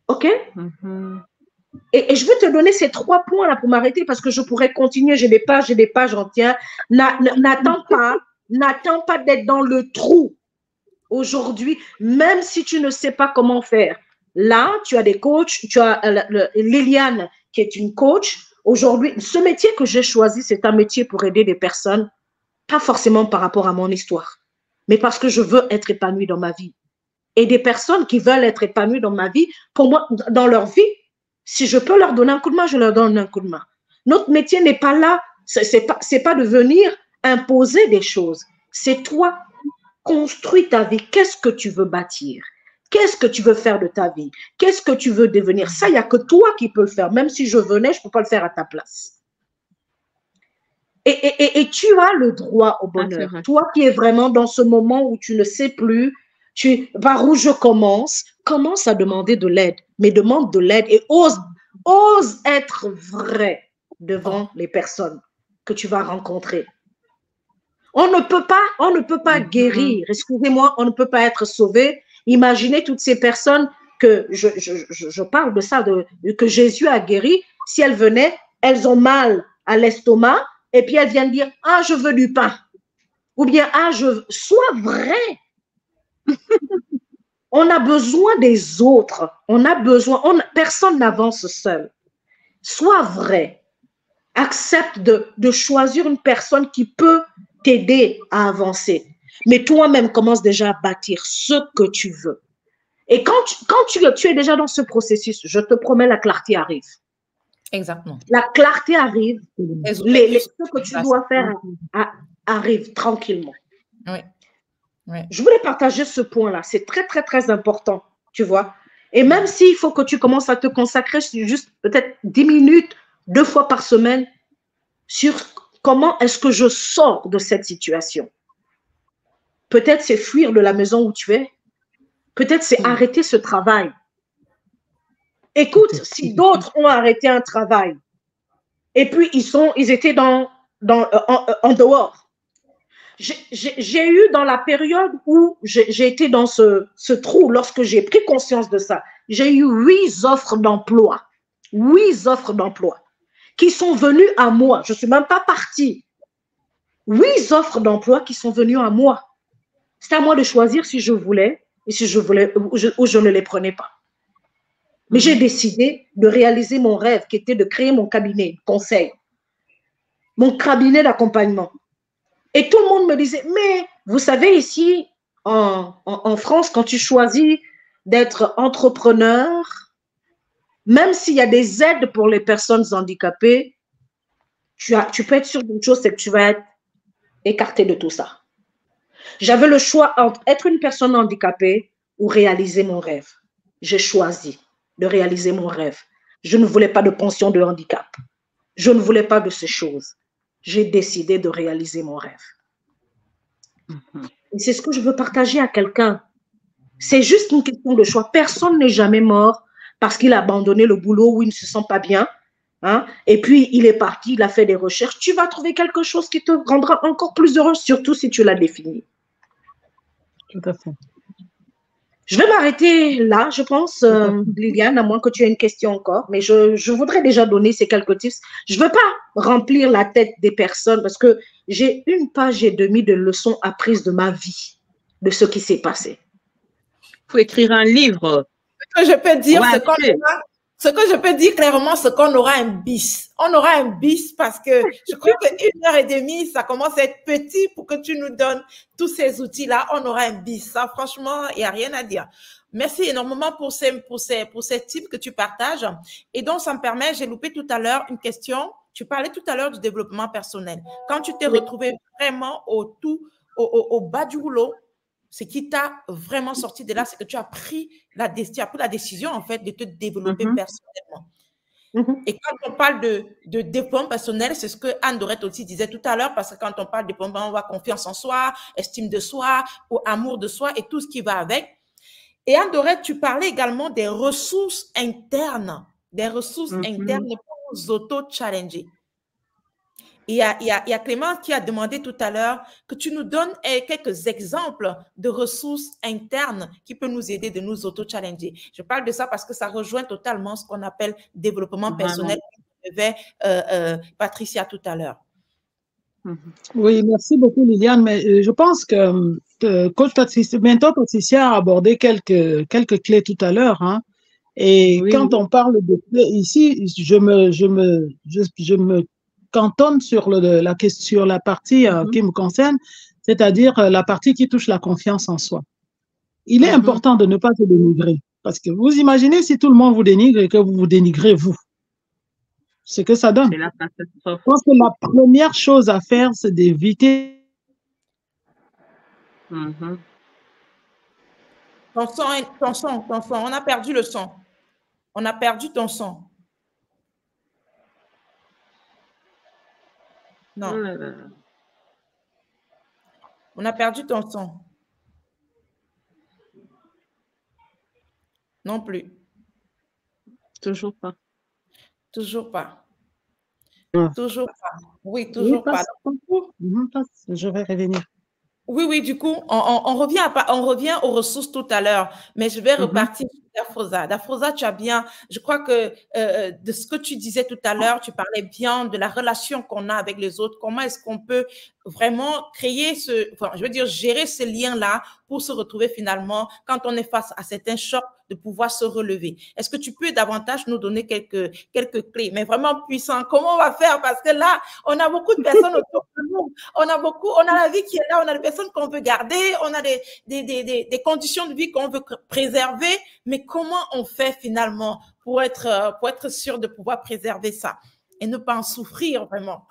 OK? Et je veux te donner ces 3 points là pour m'arrêter parce que je pourrais continuer. J'ai des pages, j'en tiens. N'attends pas d'être dans le trou aujourd'hui, même si tu ne sais pas comment faire. Là, tu as des coachs, tu as Liliane qui est une coach. Aujourd'hui, ce métier que j'ai choisi, c'est un métier pour aider des personnes, pas forcément par rapport à mon histoire, mais parce que je veux être épanouie dans ma vie. Et des personnes qui veulent être épanouies dans ma vie, pour moi, dans leur vie, si je peux leur donner un coup de main, je leur donne un coup de main. Notre métier n'est pas là, c'est pas de venir imposer des choses. C'est toi, construis ta vie. Qu'est-ce que tu veux bâtir? Qu'est-ce que tu veux faire de ta vie? Qu'est-ce que tu veux devenir? Ça, il n'y a que toi qui peux le faire. Même si je venais, je ne peux pas le faire à ta place. Et tu as le droit au bonheur. Toi qui es vraiment dans ce moment où tu ne sais plus par où je commence à demander de l'aide. Mais demande de l'aide et ose être vrai devant les personnes que tu vas rencontrer. On ne peut pas guérir. Excusez-moi, on ne peut pas être sauvé. Imaginez toutes ces personnes que je parle de ça, que Jésus a guéri. Si elles venaient, elles ont mal à l'estomac et puis elles viennent dire « Ah, je veux du pain ». Ou bien « Ah, sois vrai ». On a besoin des autres. Personne n'avance seul. Sois vrai. Accepte de choisir une personne qui peut t'aider à avancer. Mais toi-même, commence déjà à bâtir ce que tu veux. Et quand tu es déjà dans ce processus, je te promets, la clarté arrive. Exactement. La clarté arrive. Ce que tu dois faire arrive tranquillement. Oui. Oui. Je voulais partager ce point-là. C'est très, très, très important, tu vois. Et même s'il faut que tu commences à te consacrer juste peut-être 10 minutes, 2 fois par semaine, sur comment est-ce que je sors de cette situation. Peut-être c'est fuir de la maison où tu es. Peut-être c'est arrêter ce travail. Écoute, si d'autres ont arrêté un travail et puis ils étaient en dehors. J'ai eu dans la période où j'ai été dans ce trou, lorsque j'ai pris conscience de ça, j'ai eu 8 offres d'emploi. 8 offres d'emploi qui sont venues à moi. Je ne suis même pas partie. 8 offres d'emploi qui sont venues à moi. C'était à moi de choisir si je voulais et si je voulais ou je ne les prenais pas. Mais j'ai décidé de réaliser mon rêve qui était de créer mon cabinet de conseil, mon cabinet d'accompagnement. Et tout le monde me disait, mais vous savez, ici, en France, quand tu choisis d'être entrepreneur, même s'il y a des aides pour les personnes handicapées, tu peux être sûr d'une chose, c'est que tu vas être écarté de tout ça. J'avais le choix entre être une personne handicapée ou réaliser mon rêve. J'ai choisi de réaliser mon rêve. Je ne voulais pas de pension de handicap. Je ne voulais pas de ces choses. J'ai décidé de réaliser mon rêve. Et c'est ce que je veux partager à quelqu'un. C'est juste une question de choix. Personne n'est jamais mort parce qu'il a abandonné le boulot où il ne se sent pas bien. Hein? Et puis, il est parti, il a fait des recherches. Tu vas trouver quelque chose qui te rendra encore plus heureux, surtout si tu l'as défini. Tout à fait. Je vais m'arrêter là, je pense, Liliane, à moins que tu aies une question encore. Mais je voudrais déjà donner ces quelques tips. Je ne veux pas remplir la tête des personnes parce que j'ai 1 page et demie de leçons apprises de ma vie, de ce qui s'est passé. Il faut écrire un livre. Ce que je peux dire, ce que je peux dire clairement, c'est qu'on aura un bis. On aura un bis parce que je crois que 1 heure et demie, ça commence à être petit pour que tu nous donnes tous ces outils-là. On aura un bis. Ça, franchement, il n'y a rien à dire. Merci énormément pour ces tips que tu partages. Et donc, ça me permet, j'ai loupé tout à l'heure une question. Tu parlais tout à l'heure du développement personnel. Quand tu t'es retrouvé vraiment au bas du rouleau, ce qui t'a vraiment sorti de là, c'est que tu as pris la décision, en fait, de te développer personnellement. Et quand on parle de développement personnel, c'est ce que Anne Dorette aussi disait tout à l'heure, parce que quand on parle de développement, on voit confiance en soi, estime de soi, ou amour de soi et tout ce qui va avec. Et Anne-Dorette, tu parlais également des ressources internes pour nous auto-challenger. Il y a Clément qui a demandé tout à l'heure que tu nous donnes quelques exemples de ressources internes qui peuvent nous aider de nous auto-challenger. Je parle de ça parce que ça rejoint totalement ce qu'on appelle développement personnel, Patricia tout à l'heure. Oui, merci beaucoup Liliane, mais je pense que coach Patricia, mentor Patricia a abordé quelques clés tout à l'heure, hein. Et quand on parle de clés ici, je me cantonne sur la partie qui me concerne, c'est-à-dire la partie qui touche la confiance en soi. Il est important de ne pas se dénigrer, parce que vous imaginez si tout le monde vous dénigre et que vous vous dénigrez vous. C'est que ça donne. Je pense que la première chose à faire, c'est d'éviter. Ton son, on a perdu le son. On a perdu ton son. Non. On a perdu ton son. Non plus. Toujours pas. Toujours pas. Ah. Toujours pas. Oui, toujours pas. Je vais revenir. Oui, du coup, on revient aux ressources tout à l'heure, mais je vais repartir sur Dafrosa. Dafrosa, tu as bien, je crois que de ce que tu disais tout à l'heure, tu parlais bien de la relation qu'on a avec les autres. Comment est-ce qu'on peut vraiment créer gérer ce lien-là pour se retrouver finalement, quand on est face à certains chocs, de pouvoir se relever. Est-ce que tu peux davantage nous donner quelques clés, mais vraiment puissantes? Comment on va faire? Parce que là, on a beaucoup de personnes autour de nous. On a la vie qui est là, on a des personnes qu'on veut garder, on a des conditions de vie qu'on veut préserver, mais comment on fait finalement pour être sûr de pouvoir préserver ça et ne pas en souffrir vraiment?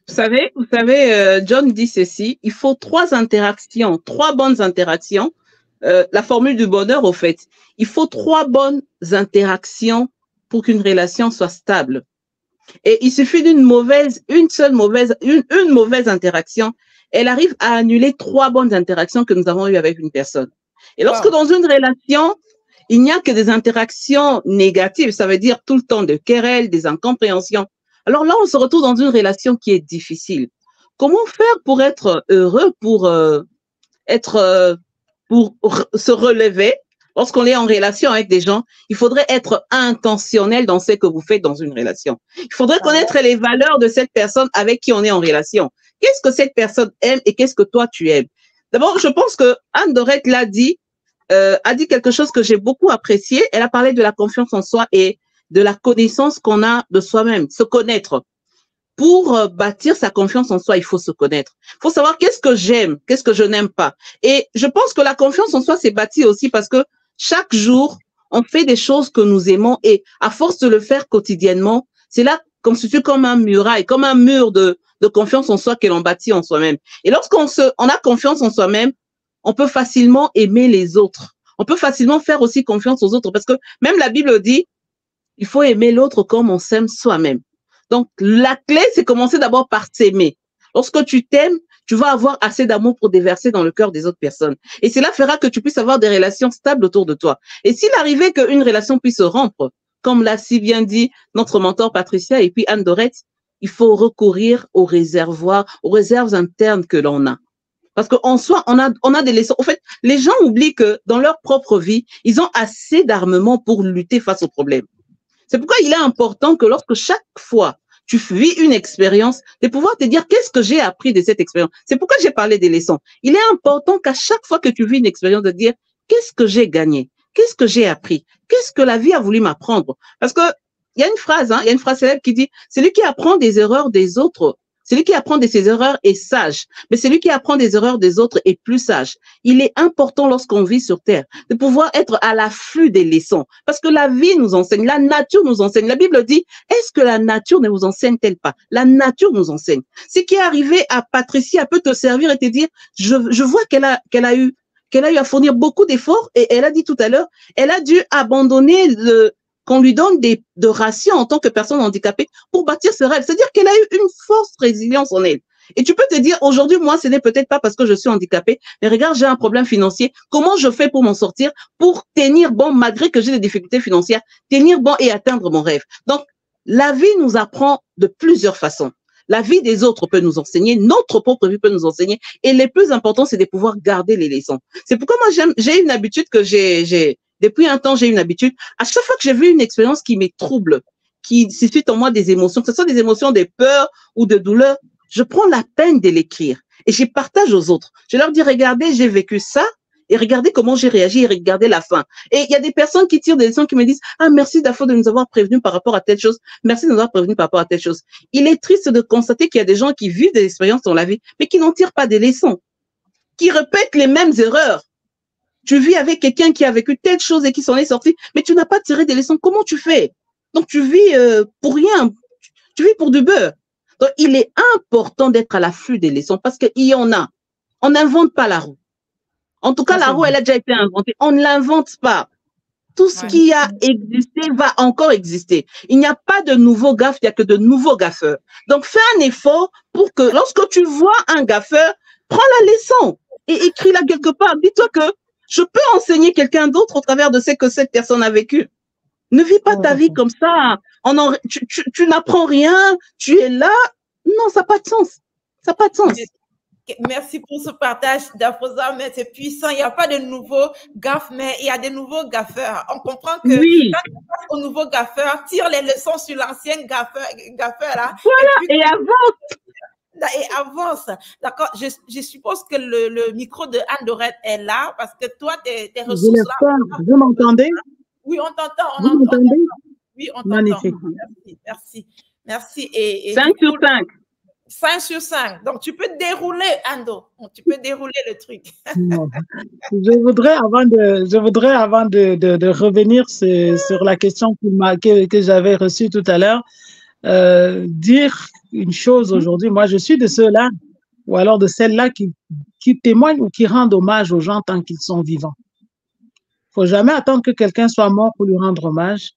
Vous savez, John dit ceci, il faut 3 bonnes interactions. La formule du bonheur, au fait, il faut 3 bonnes interactions pour qu'une relation soit stable. Et il suffit une mauvaise interaction, elle arrive à annuler 3 bonnes interactions que nous avons eues avec une personne. Et lorsque dans une relation, il n'y a que des interactions négatives, ça veut dire tout le temps de querelles, des incompréhensions. Alors là, on se retrouve dans une relation qui est difficile. Comment faire pour être heureux, pour se relever? Lorsqu'on est en relation avec des gens, il faudrait être intentionnel dans ce que vous faites dans une relation. Il faudrait connaître les valeurs de cette personne avec qui on est en relation. Qu'est-ce que cette personne aime et qu'est-ce que toi tu aimes? D'abord, je pense que Anne-Dorette a dit quelque chose que j'ai beaucoup apprécié. Elle a parlé de la confiance en soi et de la connaissance qu'on a de soi-même, se connaître. Pour bâtir sa confiance en soi, il faut se connaître. Il faut savoir qu'est-ce que j'aime, qu'est-ce que je n'aime pas. Et je pense que la confiance en soi s'est bâtie aussi parce que chaque jour, on fait des choses que nous aimons et à force de le faire quotidiennement, c'est là constitue comme un muraille, comme un mur de confiance en soi que l'on bâtit en soi-même. Et lorsqu'on a confiance en soi-même, on peut facilement aimer les autres. On peut facilement faire aussi confiance aux autres parce que même la Bible dit, il faut aimer l'autre comme on s'aime soi-même. Donc, la clé, c'est commencer d'abord par s'aimer. Lorsque tu t'aimes, tu vas avoir assez d'amour pour déverser dans le cœur des autres personnes. Et cela fera que tu puisses avoir des relations stables autour de toi. Et s'il arrivait qu'une relation puisse se rompre, comme l'a si bien dit notre mentor Patricia et puis Anne-Dorette, il faut recourir aux réservoirs, aux réserves internes que l'on a. Parce qu'en soi, on a des leçons. En fait, les gens oublient que dans leur propre vie, ils ont assez d'armement pour lutter face aux problèmes. C'est pourquoi il est important que lorsque chaque fois tu vis une expérience, de pouvoir te dire qu'est-ce que j'ai appris de cette expérience. C'est pourquoi j'ai parlé des leçons. Il est important qu'à chaque fois que tu vis une expérience, de dire qu'est-ce que j'ai gagné, qu'est-ce que j'ai appris, qu'est-ce que la vie a voulu m'apprendre. Parce que il y a une phrase, il y a une phrase célèbre qui dit celui qui apprend des erreurs des autres, celui qui apprend de ses erreurs est sage, mais celui qui apprend des erreurs des autres est plus sage. Il est important lorsqu'on vit sur terre de pouvoir être à l'affût des leçons parce que la vie nous enseigne, la nature nous enseigne. La Bible dit, est-ce que la nature ne vous enseigne-t-elle pas? La nature nous enseigne. Ce qui est arrivé à Patricia peut te servir et te dire, je vois qu'elle a eu à fournir beaucoup d'efforts et elle a dit tout à l'heure, elle a dû abandonner qu'on lui donne de rations en tant que personne handicapée pour bâtir ce rêve. C'est-à-dire qu'elle a eu une force résilience en elle. Et tu peux te dire, aujourd'hui, moi, ce n'est peut-être pas parce que je suis handicapée, mais regarde, j'ai un problème financier. Comment je fais pour m'en sortir, pour tenir bon, malgré que j'ai des difficultés financières, tenir bon et atteindre mon rêve. Donc, la vie nous apprend de plusieurs façons. La vie des autres peut nous enseigner, notre propre vie peut nous enseigner. Et le plus important, c'est de pouvoir garder les leçons. C'est pourquoi moi, j'ai une habitude que depuis un temps, j'ai une habitude. À chaque fois que j'ai vu une expérience qui me trouble, qui suscite en moi des émotions, que ce soit des émotions de peur ou de douleur, je prends la peine de l'écrire et je partage aux autres. Je leur dis, regardez, j'ai vécu ça et regardez comment j'ai réagi et regardez la fin. Et il y a des personnes qui tirent des leçons qui me disent, ah, merci Dafo de nous avoir prévenus par rapport à telle chose. Merci de nous avoir prévenus par rapport à telle chose. Il est triste de constater qu'il y a des gens qui vivent des expériences dans la vie, mais qui n'en tirent pas des leçons, qui répètent les mêmes erreurs. Tu vis avec quelqu'un qui a vécu telle chose et qui s'en est sorti, mais tu n'as pas tiré des leçons. Comment tu fais? Donc, tu vis pour rien. Tu vis pour du beurre. Donc, il est important d'être à l'affût des leçons parce qu'il y en a. On n'invente pas la roue. En tout cas, la roue, elle a déjà été inventée. On ne l'invente pas. Tout ce qui a existé va encore exister. Il n'y a pas de nouveaux gaffes, il n'y a que de nouveaux gaffeurs. Donc, fais un effort pour que lorsque tu vois un gaffeur, prends la leçon et écris-la quelque part. Dis-toi que je peux enseigner quelqu'un d'autre au travers de ce que cette personne a vécu. Ne vis pas ta vie comme ça. Tu n'apprends rien, tu es là. Non, ça n'a pas de sens. Ça n'a pas de sens. Merci pour ce partage, Dafosa, mais c'est puissant. Il n'y a pas de nouveaux gaffes, mais il y a de nouveaux gaffeurs. On comprend que quand tu passes au nouveau gaffeur, tire les leçons sur l'ancien gaffeur là. Voilà, et avance. Et avance. D'accord. Je suppose que le micro de Anne Dorette est là parce que toi, tes ressources là. Vous m'entendez? Oui, on t'entend. Vous m'entendez? Oui, on t'entend. Magnifique. Merci. Et 5 sur 5. 5 sur 5. Donc, tu peux dérouler, Ando. Tu peux dérouler le truc. Je voudrais, avant de revenir sur la question que j'avais reçue tout à l'heure, dire une chose aujourd'hui. Moi, je suis de ceux-là, ou alors de celles-là qui témoignent ou qui rendent hommage aux gens tant qu'ils sont vivants. Il ne faut jamais attendre que quelqu'un soit mort pour lui rendre hommage.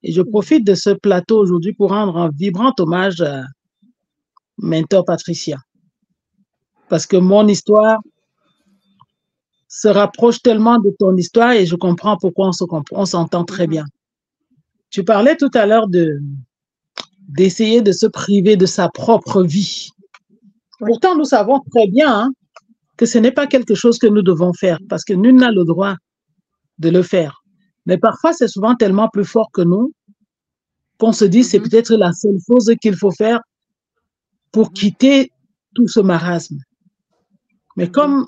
Et je profite de ce plateau aujourd'hui pour rendre un vibrant hommage à Mentor Patricia. Parce que mon histoire se rapproche tellement de ton histoire et je comprends pourquoi on s'entend très bien. Tu parlais tout à l'heure d'essayer de se priver de sa propre vie. Pourtant, nous savons très bien que ce n'est pas quelque chose que nous devons faire parce que nul n'a le droit de le faire. Mais parfois, c'est souvent tellement plus fort que nous qu'on se dit c'est peut-être la seule chose qu'il faut faire pour quitter tout ce marasme. Mais comme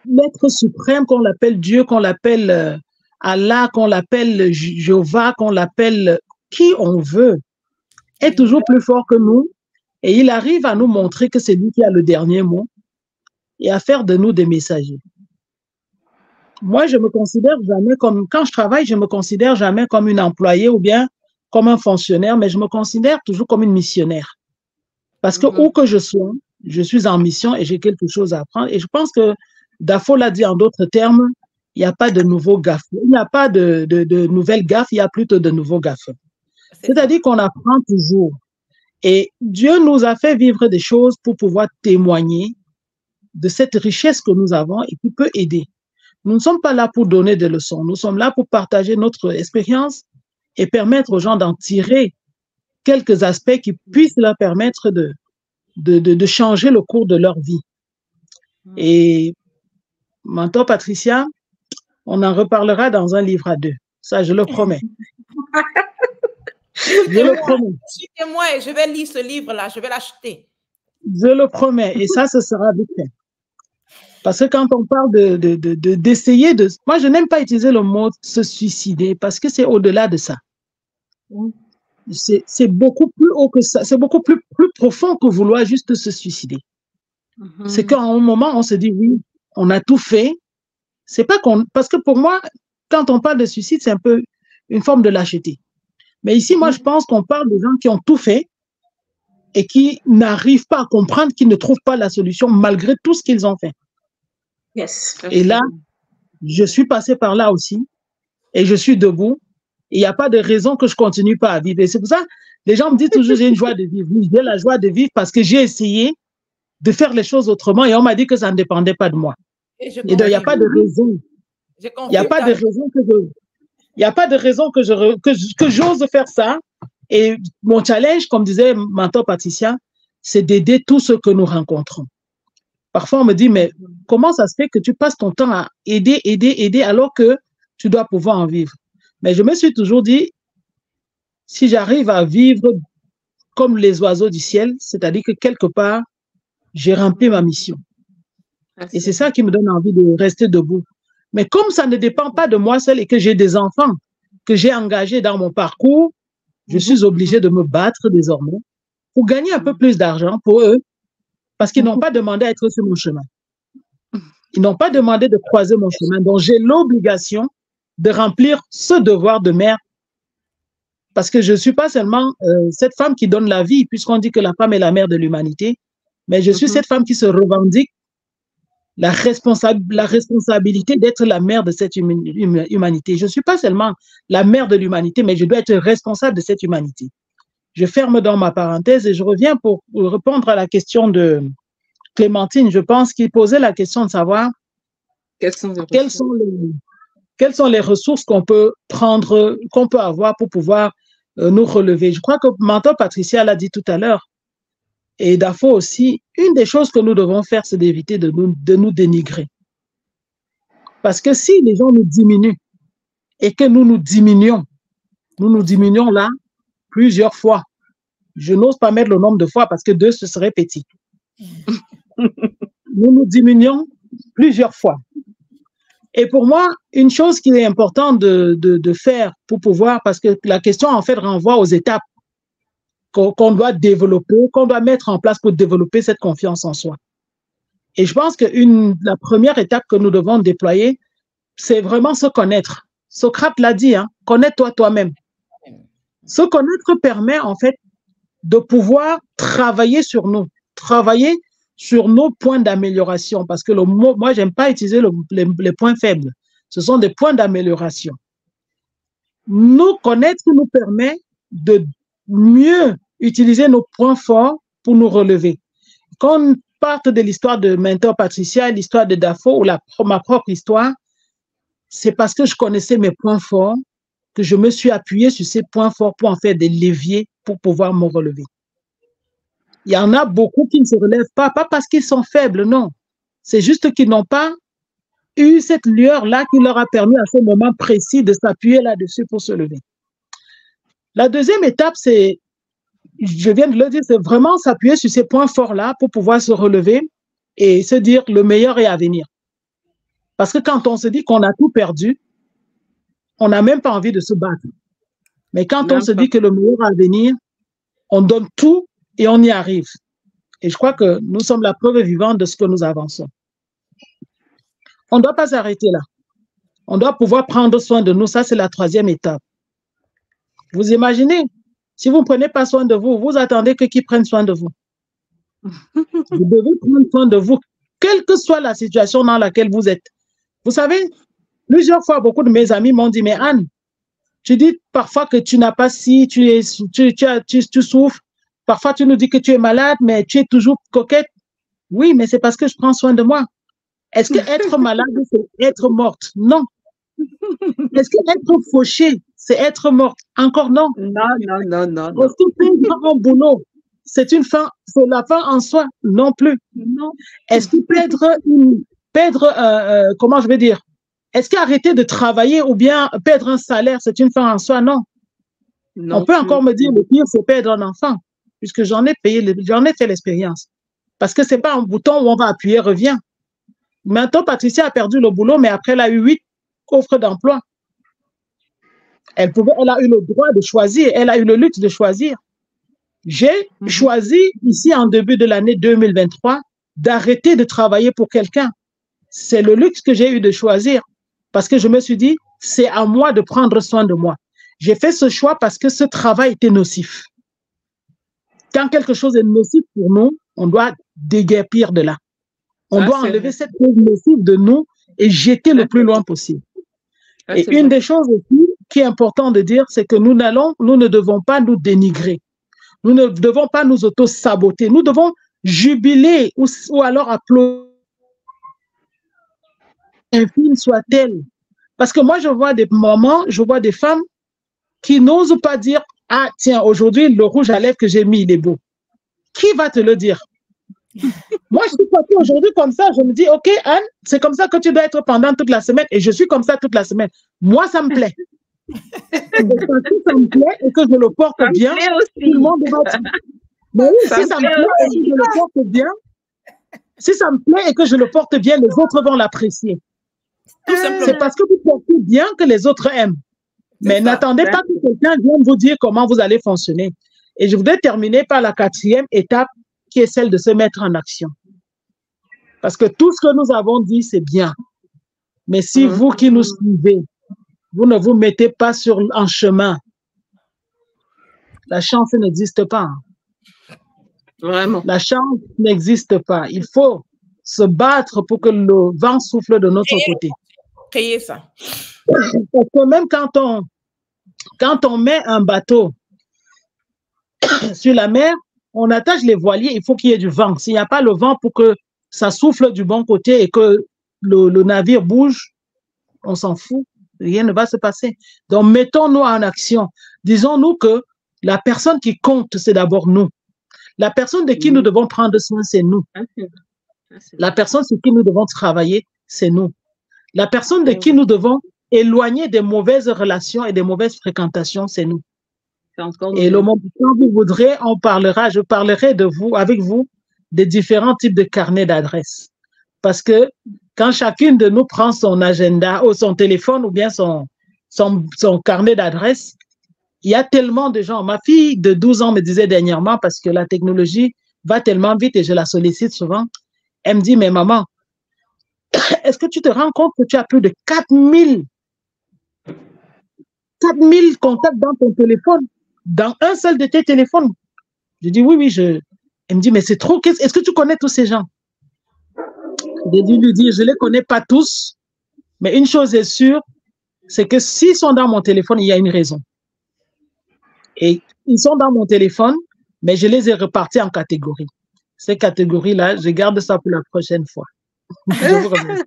l'être suprême, qu'on l'appelle Dieu, qu'on l'appelle Allah, qu'on l'appelle Jéhovah, qu'on l'appelle qui on veut, est toujours plus fort que nous et il arrive à nous montrer que c'est lui qui a le dernier mot et à faire de nous des messagers. Moi, je me considère jamais comme, quand je travaille, je me considère jamais comme une employée ou bien comme un fonctionnaire, mais je me considère toujours comme une missionnaire. Parce que où que je sois, je suis en mission et j'ai quelque chose à apprendre. Et je pense que Dafo l'a dit en d'autres termes, il n'y a pas de nouveaux gaffes. Il n'y a pas de nouvelles gaffes, il y a plutôt de nouveaux gaffes. C'est-à-dire qu'on apprend toujours. Et Dieu nous a fait vivre des choses pour pouvoir témoigner de cette richesse que nous avons et qui peut aider. Nous ne sommes pas là pour donner des leçons. Nous sommes là pour partager notre expérience et permettre aux gens d'en tirer quelques aspects qui puissent leur permettre de changer le cours de leur vie. Et Mentor Patricia, on en reparlera dans un livre à 2. Ça, je le promets. Je le promets. Suivez-moi et je vais lire ce livre-là. Je vais l'acheter. Je le promets. Et ça, ce sera vite fait. Parce que quand on parle d'essayer de... Moi, je n'aime pas utiliser le mot se suicider parce que c'est au-delà de ça. C'est beaucoup plus haut que ça. C'est beaucoup plus profond que vouloir juste se suicider. C'est qu'à un moment, on se dit, oui, on a tout fait. C'est pas qu'on... Parce que pour moi, quand on parle de suicide, c'est un peu une forme de lâcheté. Mais ici, moi, je pense qu'on parle de gens qui ont tout fait et qui n'arrivent pas à comprendre, qui ne trouvent pas la solution malgré tout ce qu'ils ont fait. Yes. Et là, je suis passée par là aussi et je suis debout il n'y a pas de raison que je continue pas à vivre. Et c'est pour ça, les gens me disent toujours, j'ai une joie de vivre. Oui, j'ai la joie de vivre parce que j'ai essayé de faire les choses autrement et on m'a dit que ça ne dépendait pas de moi. Et donc, il n'y a pas de raison. Il n'y a pas de raison que je... Il n'y a pas de raison que j'ose faire ça. Et mon challenge, comme disait mentor Patricia, c'est d'aider tous ceux que nous rencontrons. Parfois, on me dit, mais comment ça se fait que tu passes ton temps à aider, alors que tu dois pouvoir en vivre? Mais je me suis toujours dit, si j'arrive à vivre comme les oiseaux du ciel, c'est-à-dire que quelque part, j'ai rempli ma mission. Et c'est ça qui me donne envie de rester debout. Mais comme ça ne dépend pas de moi seul et que j'ai des enfants que j'ai engagés dans mon parcours, je suis obligée de me battre désormais pour gagner un peu plus d'argent pour eux, parce qu'ils n'ont pas demandé à être sur mon chemin. Ils n'ont pas demandé de croiser mon chemin. Donc, j'ai l'obligation de remplir ce devoir de mère, parce que je ne suis pas seulement cette femme qui donne la vie, puisqu'on dit que la femme est la mère de l'humanité, mais je suis cette femme qui se revendique la responsabilité d'être la mère de cette humanité. Je ne suis pas seulement la mère de l'humanité, mais je dois être responsable de cette humanité. Je ferme dans ma parenthèse et je reviens pour répondre à la question de Clémentine. Je pense qu'il posait la question de savoir quelles sont les ressources qu'on peut prendre, qu'on peut avoir pour pouvoir nous relever. Je crois que mentor Patricia l'a dit tout à l'heure. Et Dafo aussi, une des choses que nous devons faire, c'est d'éviter de nous dénigrer. Parce que si les gens nous diminuent et que nous nous diminuons là plusieurs fois. Je n'ose pas mettre le nombre de fois parce que 2, ce serait petit. Nous nous diminuons plusieurs fois. Et pour moi, une chose qui est importante de faire pour pouvoir, parce que la question en fait renvoie aux étapes qu'on doit développer, qu'on doit mettre en place pour développer cette confiance en soi. Et je pense que la première étape que nous devons déployer, c'est vraiment se connaître. Socrate l'a dit, hein, connais-toi toi-même. Se connaître permet en fait de pouvoir travailler sur nos points d'amélioration, parce que le mot, moi, j'aime pas utiliser les points faibles. Ce sont des points d'amélioration. Nous connaître nous permet de mieux utiliser nos points forts pour nous relever. Quand on part de l'histoire de mentor Patricia, l'histoire de Dafo ou ma propre histoire, c'est parce que je connaissais mes points forts que je me suis appuyée sur ces points forts pour en faire des leviers pour pouvoir me relever. Il y en a beaucoup qui ne se relèvent pas parce qu'ils sont faibles, non. C'est juste qu'ils n'ont pas eu cette lueur-là qui leur a permis à ce moment précis de s'appuyer là-dessus pour se lever. La deuxième étape, c'est, je viens de le dire, c'est vraiment s'appuyer sur ces points forts-là pour pouvoir se relever et se dire le meilleur est à venir. Parce que quand on se dit qu'on a tout perdu, on n'a même pas envie de se battre. Mais quand on se dit que le meilleur est à venir, on donne tout et on y arrive. Et je crois que nous sommes la preuve vivante de ce que nous avançons. On ne doit pas s'arrêter là. On doit pouvoir prendre soin de nous. Ça, c'est la troisième étape. Vous imaginez, si vous ne prenez pas soin de vous, vous attendez que qui prenne soin de vous. Vous devez prendre soin de vous, quelle que soit la situation dans laquelle vous êtes. Vous savez, plusieurs fois, beaucoup de mes amis m'ont dit, mais Anne, tu dis parfois que tu n'as pas si, tu souffres. Parfois, tu nous dis que tu es malade, mais tu es toujours coquette. Oui, mais c'est parce que je prends soin de moi. Est-ce que être malade, c'est être morte? Non. Est-ce que être fauchée, c'est être morte? Encore non. Non. Est-ce que perdre un boulot, c'est la fin en soi? Non plus. Non. Est-ce que comment je vais dire? Est-ce qu'arrêter de travailler ou bien perdre un salaire, c'est une fin en soi? Non. On peut encore me dire le pire, c'est perdre un enfant, puisque j'en ai fait l'expérience. Parce que c'est pas un bouton où on va appuyer, revient. Maintenant, Patricia a perdu le boulot, mais après, elle a eu 8 offres d'emploi. Elle a eu le droit de choisir, elle a eu le luxe de choisir. J'ai choisi, ici, en début de l'année 2023, d'arrêter de travailler pour quelqu'un. C'est le luxe que j'ai eu de choisir, parce que je me suis dit, c'est à moi de prendre soin de moi. J'ai fait ce choix parce que ce travail était nocif. Quand quelque chose est nocif pour nous, on doit déguerpir de là. On doit enlever cette chose nocive de nous et jeter le plus loin possible. Et une des choses aussi qui est important de dire, c'est que nous ne devons pas nous dénigrer. Nous ne devons pas nous auto-saboter. Nous devons jubiler ou alors applaudir, infime soit-elle. Parce que moi, je vois des mamans, je vois des femmes qui n'osent pas dire, ah tiens, aujourd'hui, le rouge à lèvres que j'ai mis, il est beau. Qui va te le dire? Moi, je suis partie aujourd'hui comme ça. Je me dis, OK, Anne, c'est comme ça que tu dois être pendant toute la semaine. Et je suis comme ça toute la semaine. Moi, ça me plaît. Ça me plaît et que je le porte bien. Tout le monde va dire. Mais oui, si ça me plaît et que je le porte bien, si ça me plaît et que je le porte bien, les autres vont l'apprécier. C'est parce que vous portez bien que les autres aiment. Mais n'attendez pas que quelqu'un vienne vous dire comment vous allez fonctionner. Et je voudrais terminer par la 4e étape, qui est celle de se mettre en action. Parce que tout ce que nous avons dit, c'est bien. Mais si vous qui nous suivez, vous ne vous mettez pas en chemin, la chance n'existe pas. Vraiment. La chance n'existe pas. Il faut se battre pour que le vent souffle de notre côté. Créer ça. Parce que même quand on met un bateau sur la mer, on attache les voiliers, il faut qu'il y ait du vent. S'il n'y a pas le vent pour que ça souffle du bon côté et que le navire bouge, on s'en fout. Rien ne va se passer. Donc, mettons-nous en action. Disons-nous que la personne qui compte, c'est d'abord nous. La personne de qui nous devons prendre soin, c'est nous. La personne sur qui nous devons travailler, c'est nous. La personne de qui nous devons éloigner des mauvaises relations et des mauvaises fréquentations, c'est nous. Et le moment où vous voudrez, je parlerai de vous, avec vous, des différents types de carnets d'adresses. Parce que quand chacune de nous prend son agenda ou son téléphone ou bien son carnet d'adresses, il y a tellement de gens. Ma fille de 12 ans me disait dernièrement, parce que la technologie va tellement vite et je la sollicite souvent, elle me dit, mais maman, est-ce que tu te rends compte que tu as plus de 4000 contacts dans ton téléphone, dans un seul de tes téléphones? Je dis, oui, elle me dit, mais c'est trop, est-ce que tu connais tous ces gens? J'ai dû lui dire, je ne les connais pas tous, mais une chose est sûre, c'est que s'ils sont dans mon téléphone, il y a une raison. Et ils sont dans mon téléphone, mais je les ai repartis en catégories. Ces catégories-là, je garde ça pour la prochaine fois. Je vous remercie.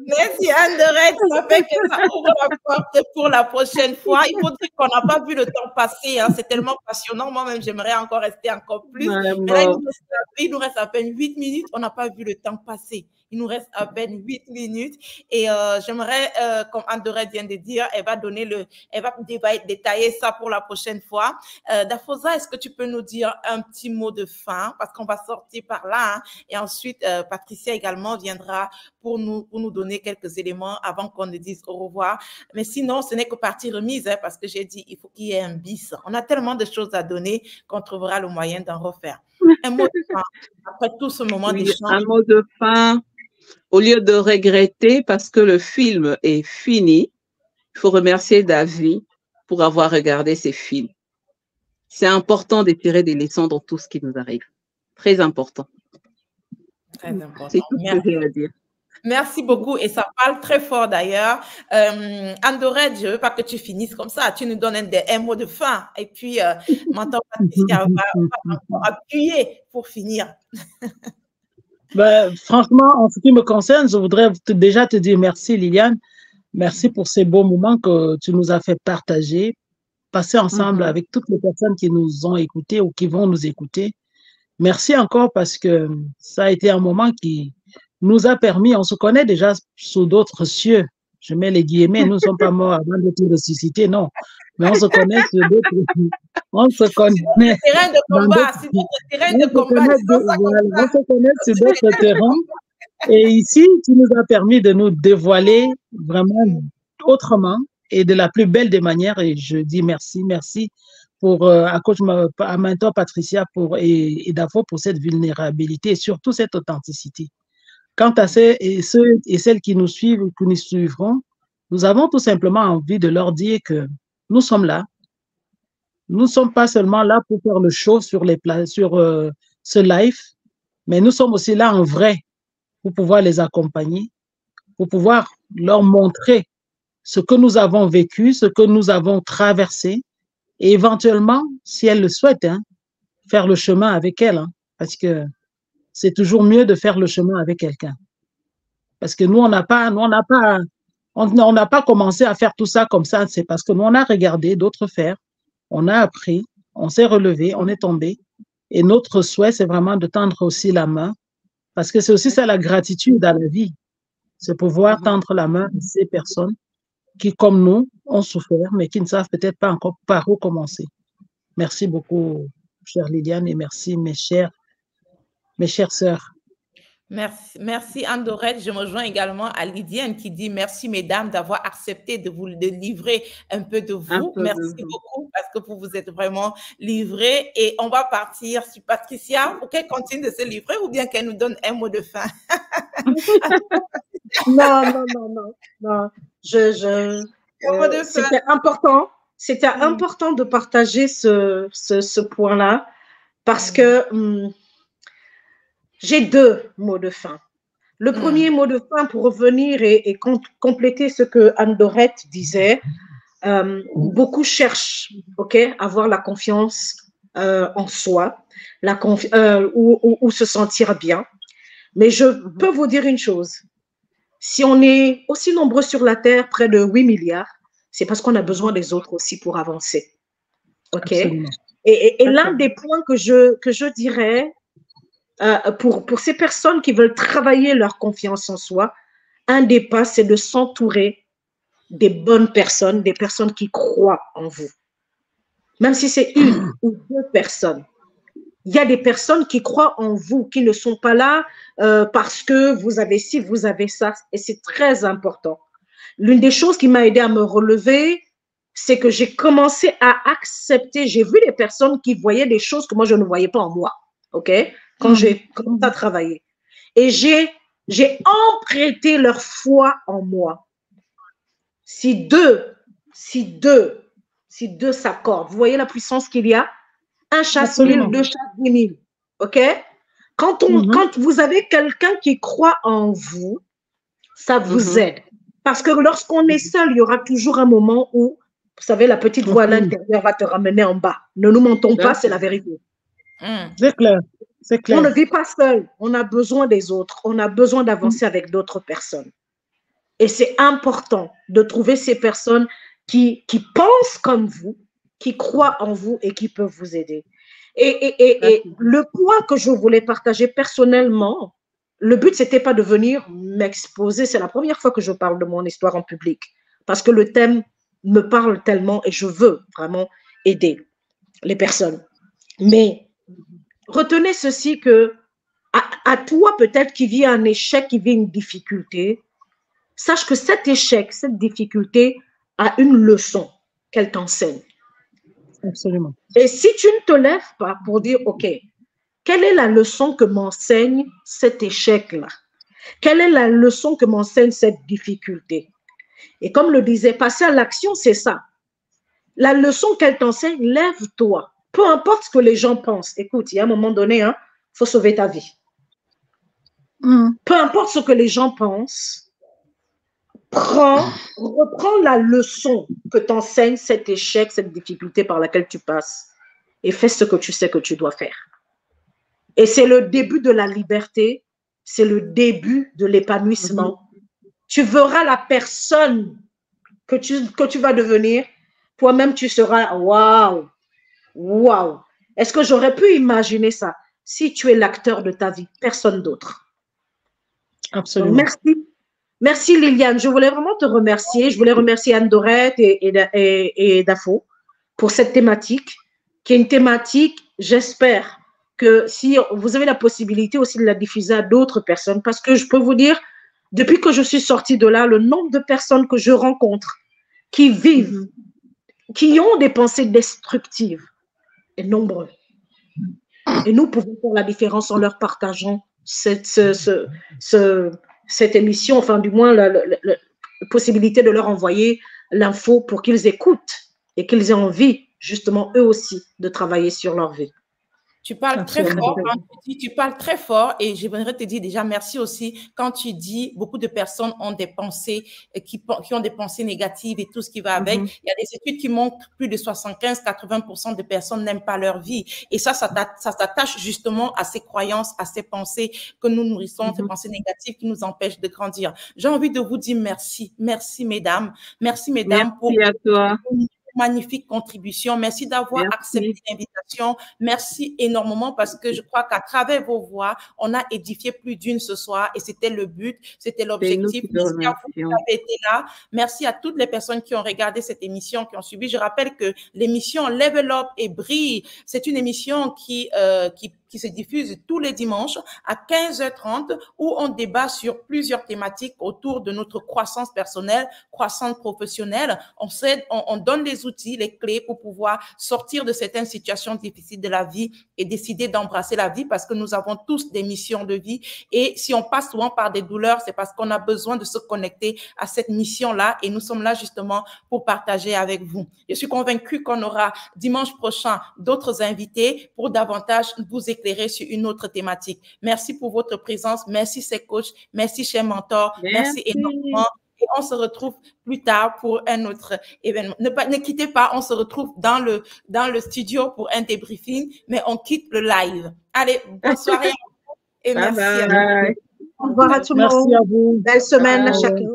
Merci Anne-Dorette, ça fait que ça ouvre la porte pour la prochaine fois. Il faut dire qu'on n'a pas vu le temps passer, hein. C'est tellement passionnant. Moi-même, j'aimerais encore rester encore plus. Mais là, il nous reste à peine 8 minutes. On n'a pas vu le temps passer. Il nous reste à peine 8 minutes. Et j'aimerais, comme Anne-Dorette vient de dire, elle va détailler ça pour la prochaine fois. Dafosa, est-ce que tu peux nous dire un petit mot de fin? Parce qu'on va sortir par là. Hein, et ensuite, Patricia également viendra pour nous donner quelques éléments avant qu'on ne dise au revoir. Mais sinon, ce n'est que partie remise, hein, parce que j'ai dit, il faut qu'il y ait un bis. On a tellement de choses à donner qu'on trouvera le moyen d'en refaire. Un mot de fin, après tout ce moment d'échange. Un mot de fin. Au lieu de regretter parce que le film est fini, il faut remercier David pour avoir regardé ces films. C'est important de tirer des leçons dans tout ce qui nous arrive. Très important. Très important. C'est tout ce que j'ai à dire. Merci beaucoup et ça parle très fort d'ailleurs. Anne-Dorette, je ne veux pas que tu finisses comme ça. Tu nous donnes un mot de fin et puis maintenant Patricia va appuyer pour finir. Ben, franchement, en ce qui me concerne, je voudrais déjà te dire merci Liliane. Merci pour ces beaux moments que tu nous as fait partager, passer ensemble avec toutes les personnes qui nous ont écoutés ou qui vont nous écouter. Merci encore parce que ça a été un moment qui nous a permis, on se connaît déjà sous d'autres cieux. Je mets les guillemets, nous ne sommes pas morts avant de tout ressusciter, non. Mais on se connaît sur d'autres. On se connaît. Terrain de combat, c'est notre terrain de combat. On se connaît sur d'autres terrains. Et ici, tu nous as permis de nous dévoiler vraiment autrement et de la plus belle des manières. Et je dis merci, merci pour à mentor Patricia et Dafo pour cette vulnérabilité et surtout cette authenticité. Quant à ceux et celles qui nous suivent ou qui nous suivront, nous avons tout simplement envie de leur dire que nous sommes là. Nous ne sommes pas seulement là pour faire le show sur ce live, mais nous sommes aussi là en vrai pour pouvoir les accompagner, pour pouvoir leur montrer ce que nous avons vécu, ce que nous avons traversé, et éventuellement, si elle le souhaite, hein, faire le chemin avec elle, hein, parce que c'est toujours mieux de faire le chemin avec quelqu'un. Parce que nous, on n'a pas commencé à faire tout ça comme ça. C'est parce que nous, on a regardé d'autres faire, on a appris, on s'est relevé, on est tombé. Et notre souhait, c'est vraiment de tendre aussi la main, parce que c'est aussi ça la gratitude à la vie. C'est pouvoir tendre la main à ces personnes qui, comme nous, ont souffert, mais qui ne savent peut-être pas encore par où commencer. Merci beaucoup, chère Liliane, et merci, mes chères sœurs. Merci Anne-Dorette. Je me joins également à Lydiane qui dit merci mesdames d'avoir accepté de vous livrer un peu de vous. Merci beaucoup parce que vous vous êtes vraiment livrés. Et on va partir sur Patricia pour qu'elle continue de se livrer ou bien qu'elle nous donne un mot de fin. Non. C'était important. C'était important de partager ce point-là parce que j'ai deux mots de fin. Le premier mot de fin pour revenir et compléter ce que Anne-Dorette disait, beaucoup cherchent à avoir la confiance en soi, ou se sentir bien. Mais je peux vous dire une chose, si on est aussi nombreux sur la Terre, près de 8 milliards, c'est parce qu'on a besoin des autres aussi pour avancer. Et l'un des points que je dirais, pour ces personnes qui veulent travailler leur confiance en soi, un des pas, c'est de s'entourer des bonnes personnes, des personnes qui croient en vous. Même si c'est une ou deux personnes. Il y a des personnes qui croient en vous, qui ne sont pas là parce que vous avez ci, vous avez ça, et c'est très important. L'une des choses qui m'a aidé à me relever, c'est que j'ai commencé à accepter, j'ai vu des personnes qui voyaient des choses que moi je ne voyais pas en moi, quand j'ai commencé à travailler. Et j'ai emprunté leur foi en moi. Si deux s'accordent, vous voyez la puissance qu'il y a? Un chasse 1000, deux chasse 10 000. Quand vous avez quelqu'un qui croit en vous, ça vous aide. Parce que lorsqu'on est seul, il y aura toujours un moment où, vous savez, la petite voix à l'intérieur va te ramener en bas. Ne nous mentons pas, c'est la vérité. C'est clair. C'est clair. On ne vit pas seul. On a besoin des autres. On a besoin d'avancer avec d'autres personnes. Et c'est important de trouver ces personnes qui pensent comme vous, qui croient en vous et qui peuvent vous aider. Et le point que je voulais partager personnellement, le but, ce n'était pas de venir m'exposer. C'est la première fois que je parle de mon histoire en public parce que le thème me parle tellement et je veux vraiment aider les personnes. Mais retenez ceci que à toi peut-être qui vit un échec, qui vit une difficulté, sache que cet échec, cette difficulté a une leçon qu'elle t'enseigne. Absolument. Et si tu ne te lèves pas pour dire, OK, quelle est la leçon que m'enseigne cet échec-là? Quelle est la leçon que m'enseigne cette difficulté? Et comme le disait, passer à l'action, c'est ça. La leçon qu'elle t'enseigne, lève-toi. Peu importe ce que les gens pensent. Écoute, il y a un moment donné, il faut sauver ta vie. Peu importe ce que les gens pensent, reprends la leçon que t'enseigne cet échec, cette difficulté par laquelle tu passes et fais ce que tu sais que tu dois faire. Et c'est le début de la liberté, c'est le début de l'épanouissement. Tu verras la personne que tu vas devenir. Toi-même, tu seras waouh, waouh. Est-ce que j'aurais pu imaginer ça? Si tu es l'acteur de ta vie, personne d'autre. Absolument. Donc, merci. Merci Liliane. Je voulais vraiment te remercier. Je voulais remercier Anne-Dorette et Dafo pour cette thématique, qui est une thématique, j'espère, que si vous avez la possibilité aussi de la diffuser à d'autres personnes, parce que je peux vous dire, depuis que je suis sortie de là, le nombre de personnes que je rencontre qui vivent, qui ont des pensées destructives est nombreux. Et nous pouvons faire la différence en leur partageant cette émission, enfin du moins la possibilité de leur envoyer l'info pour qu'ils écoutent et qu'ils aient envie, justement, eux aussi, de travailler sur leur vie. Tu parles très fort quand tu parles très fort et j'aimerais te dire déjà merci aussi quand tu dis beaucoup de personnes ont des pensées qui ont des pensées négatives et tout ce qui va avec. Il y a des études qui montrent que plus de 75-80% de personnes n'aiment pas leur vie et ça s'attache justement à ces croyances, à ces pensées que nous nourrissons, ces pensées négatives qui nous empêchent de grandir. J'ai envie de vous dire merci, merci mesdames pour à toi. Magnifique contribution. Merci d'avoir accepté l'invitation. Merci énormément parce que je crois qu'à travers vos voix, on a édifié plus d'une ce soir et c'était le but, c'était l'objectif. Merci à vous qui avez été là. Merci à toutes les personnes qui ont regardé cette émission, qui ont suivi. Je rappelle que l'émission Level Up et Brille, c'est une émission qui se diffuse tous les dimanches à 15h30 où on débat sur plusieurs thématiques autour de notre croissance personnelle, croissance professionnelle. On donne les outils, les clés pour pouvoir sortir de certaines situations difficiles de la vie et décider d'embrasser la vie parce que nous avons tous des missions de vie et si on passe souvent par des douleurs, c'est parce qu'on a besoin de se connecter à cette mission-là et nous sommes là justement pour partager avec vous. Je suis convaincue qu'on aura dimanche prochain d'autres invités pour davantage vous éclairer sur une autre thématique. Merci pour votre présence. Merci, chers coachs. Merci, chers mentors. Merci énormément. Et on se retrouve plus tard pour un autre événement. Ne quittez pas, on se retrouve dans le studio pour un débriefing, mais on quitte le live. Allez, bonne soirée et merci. Au revoir à tout le monde. Merci à vous. Belle semaine à chacun.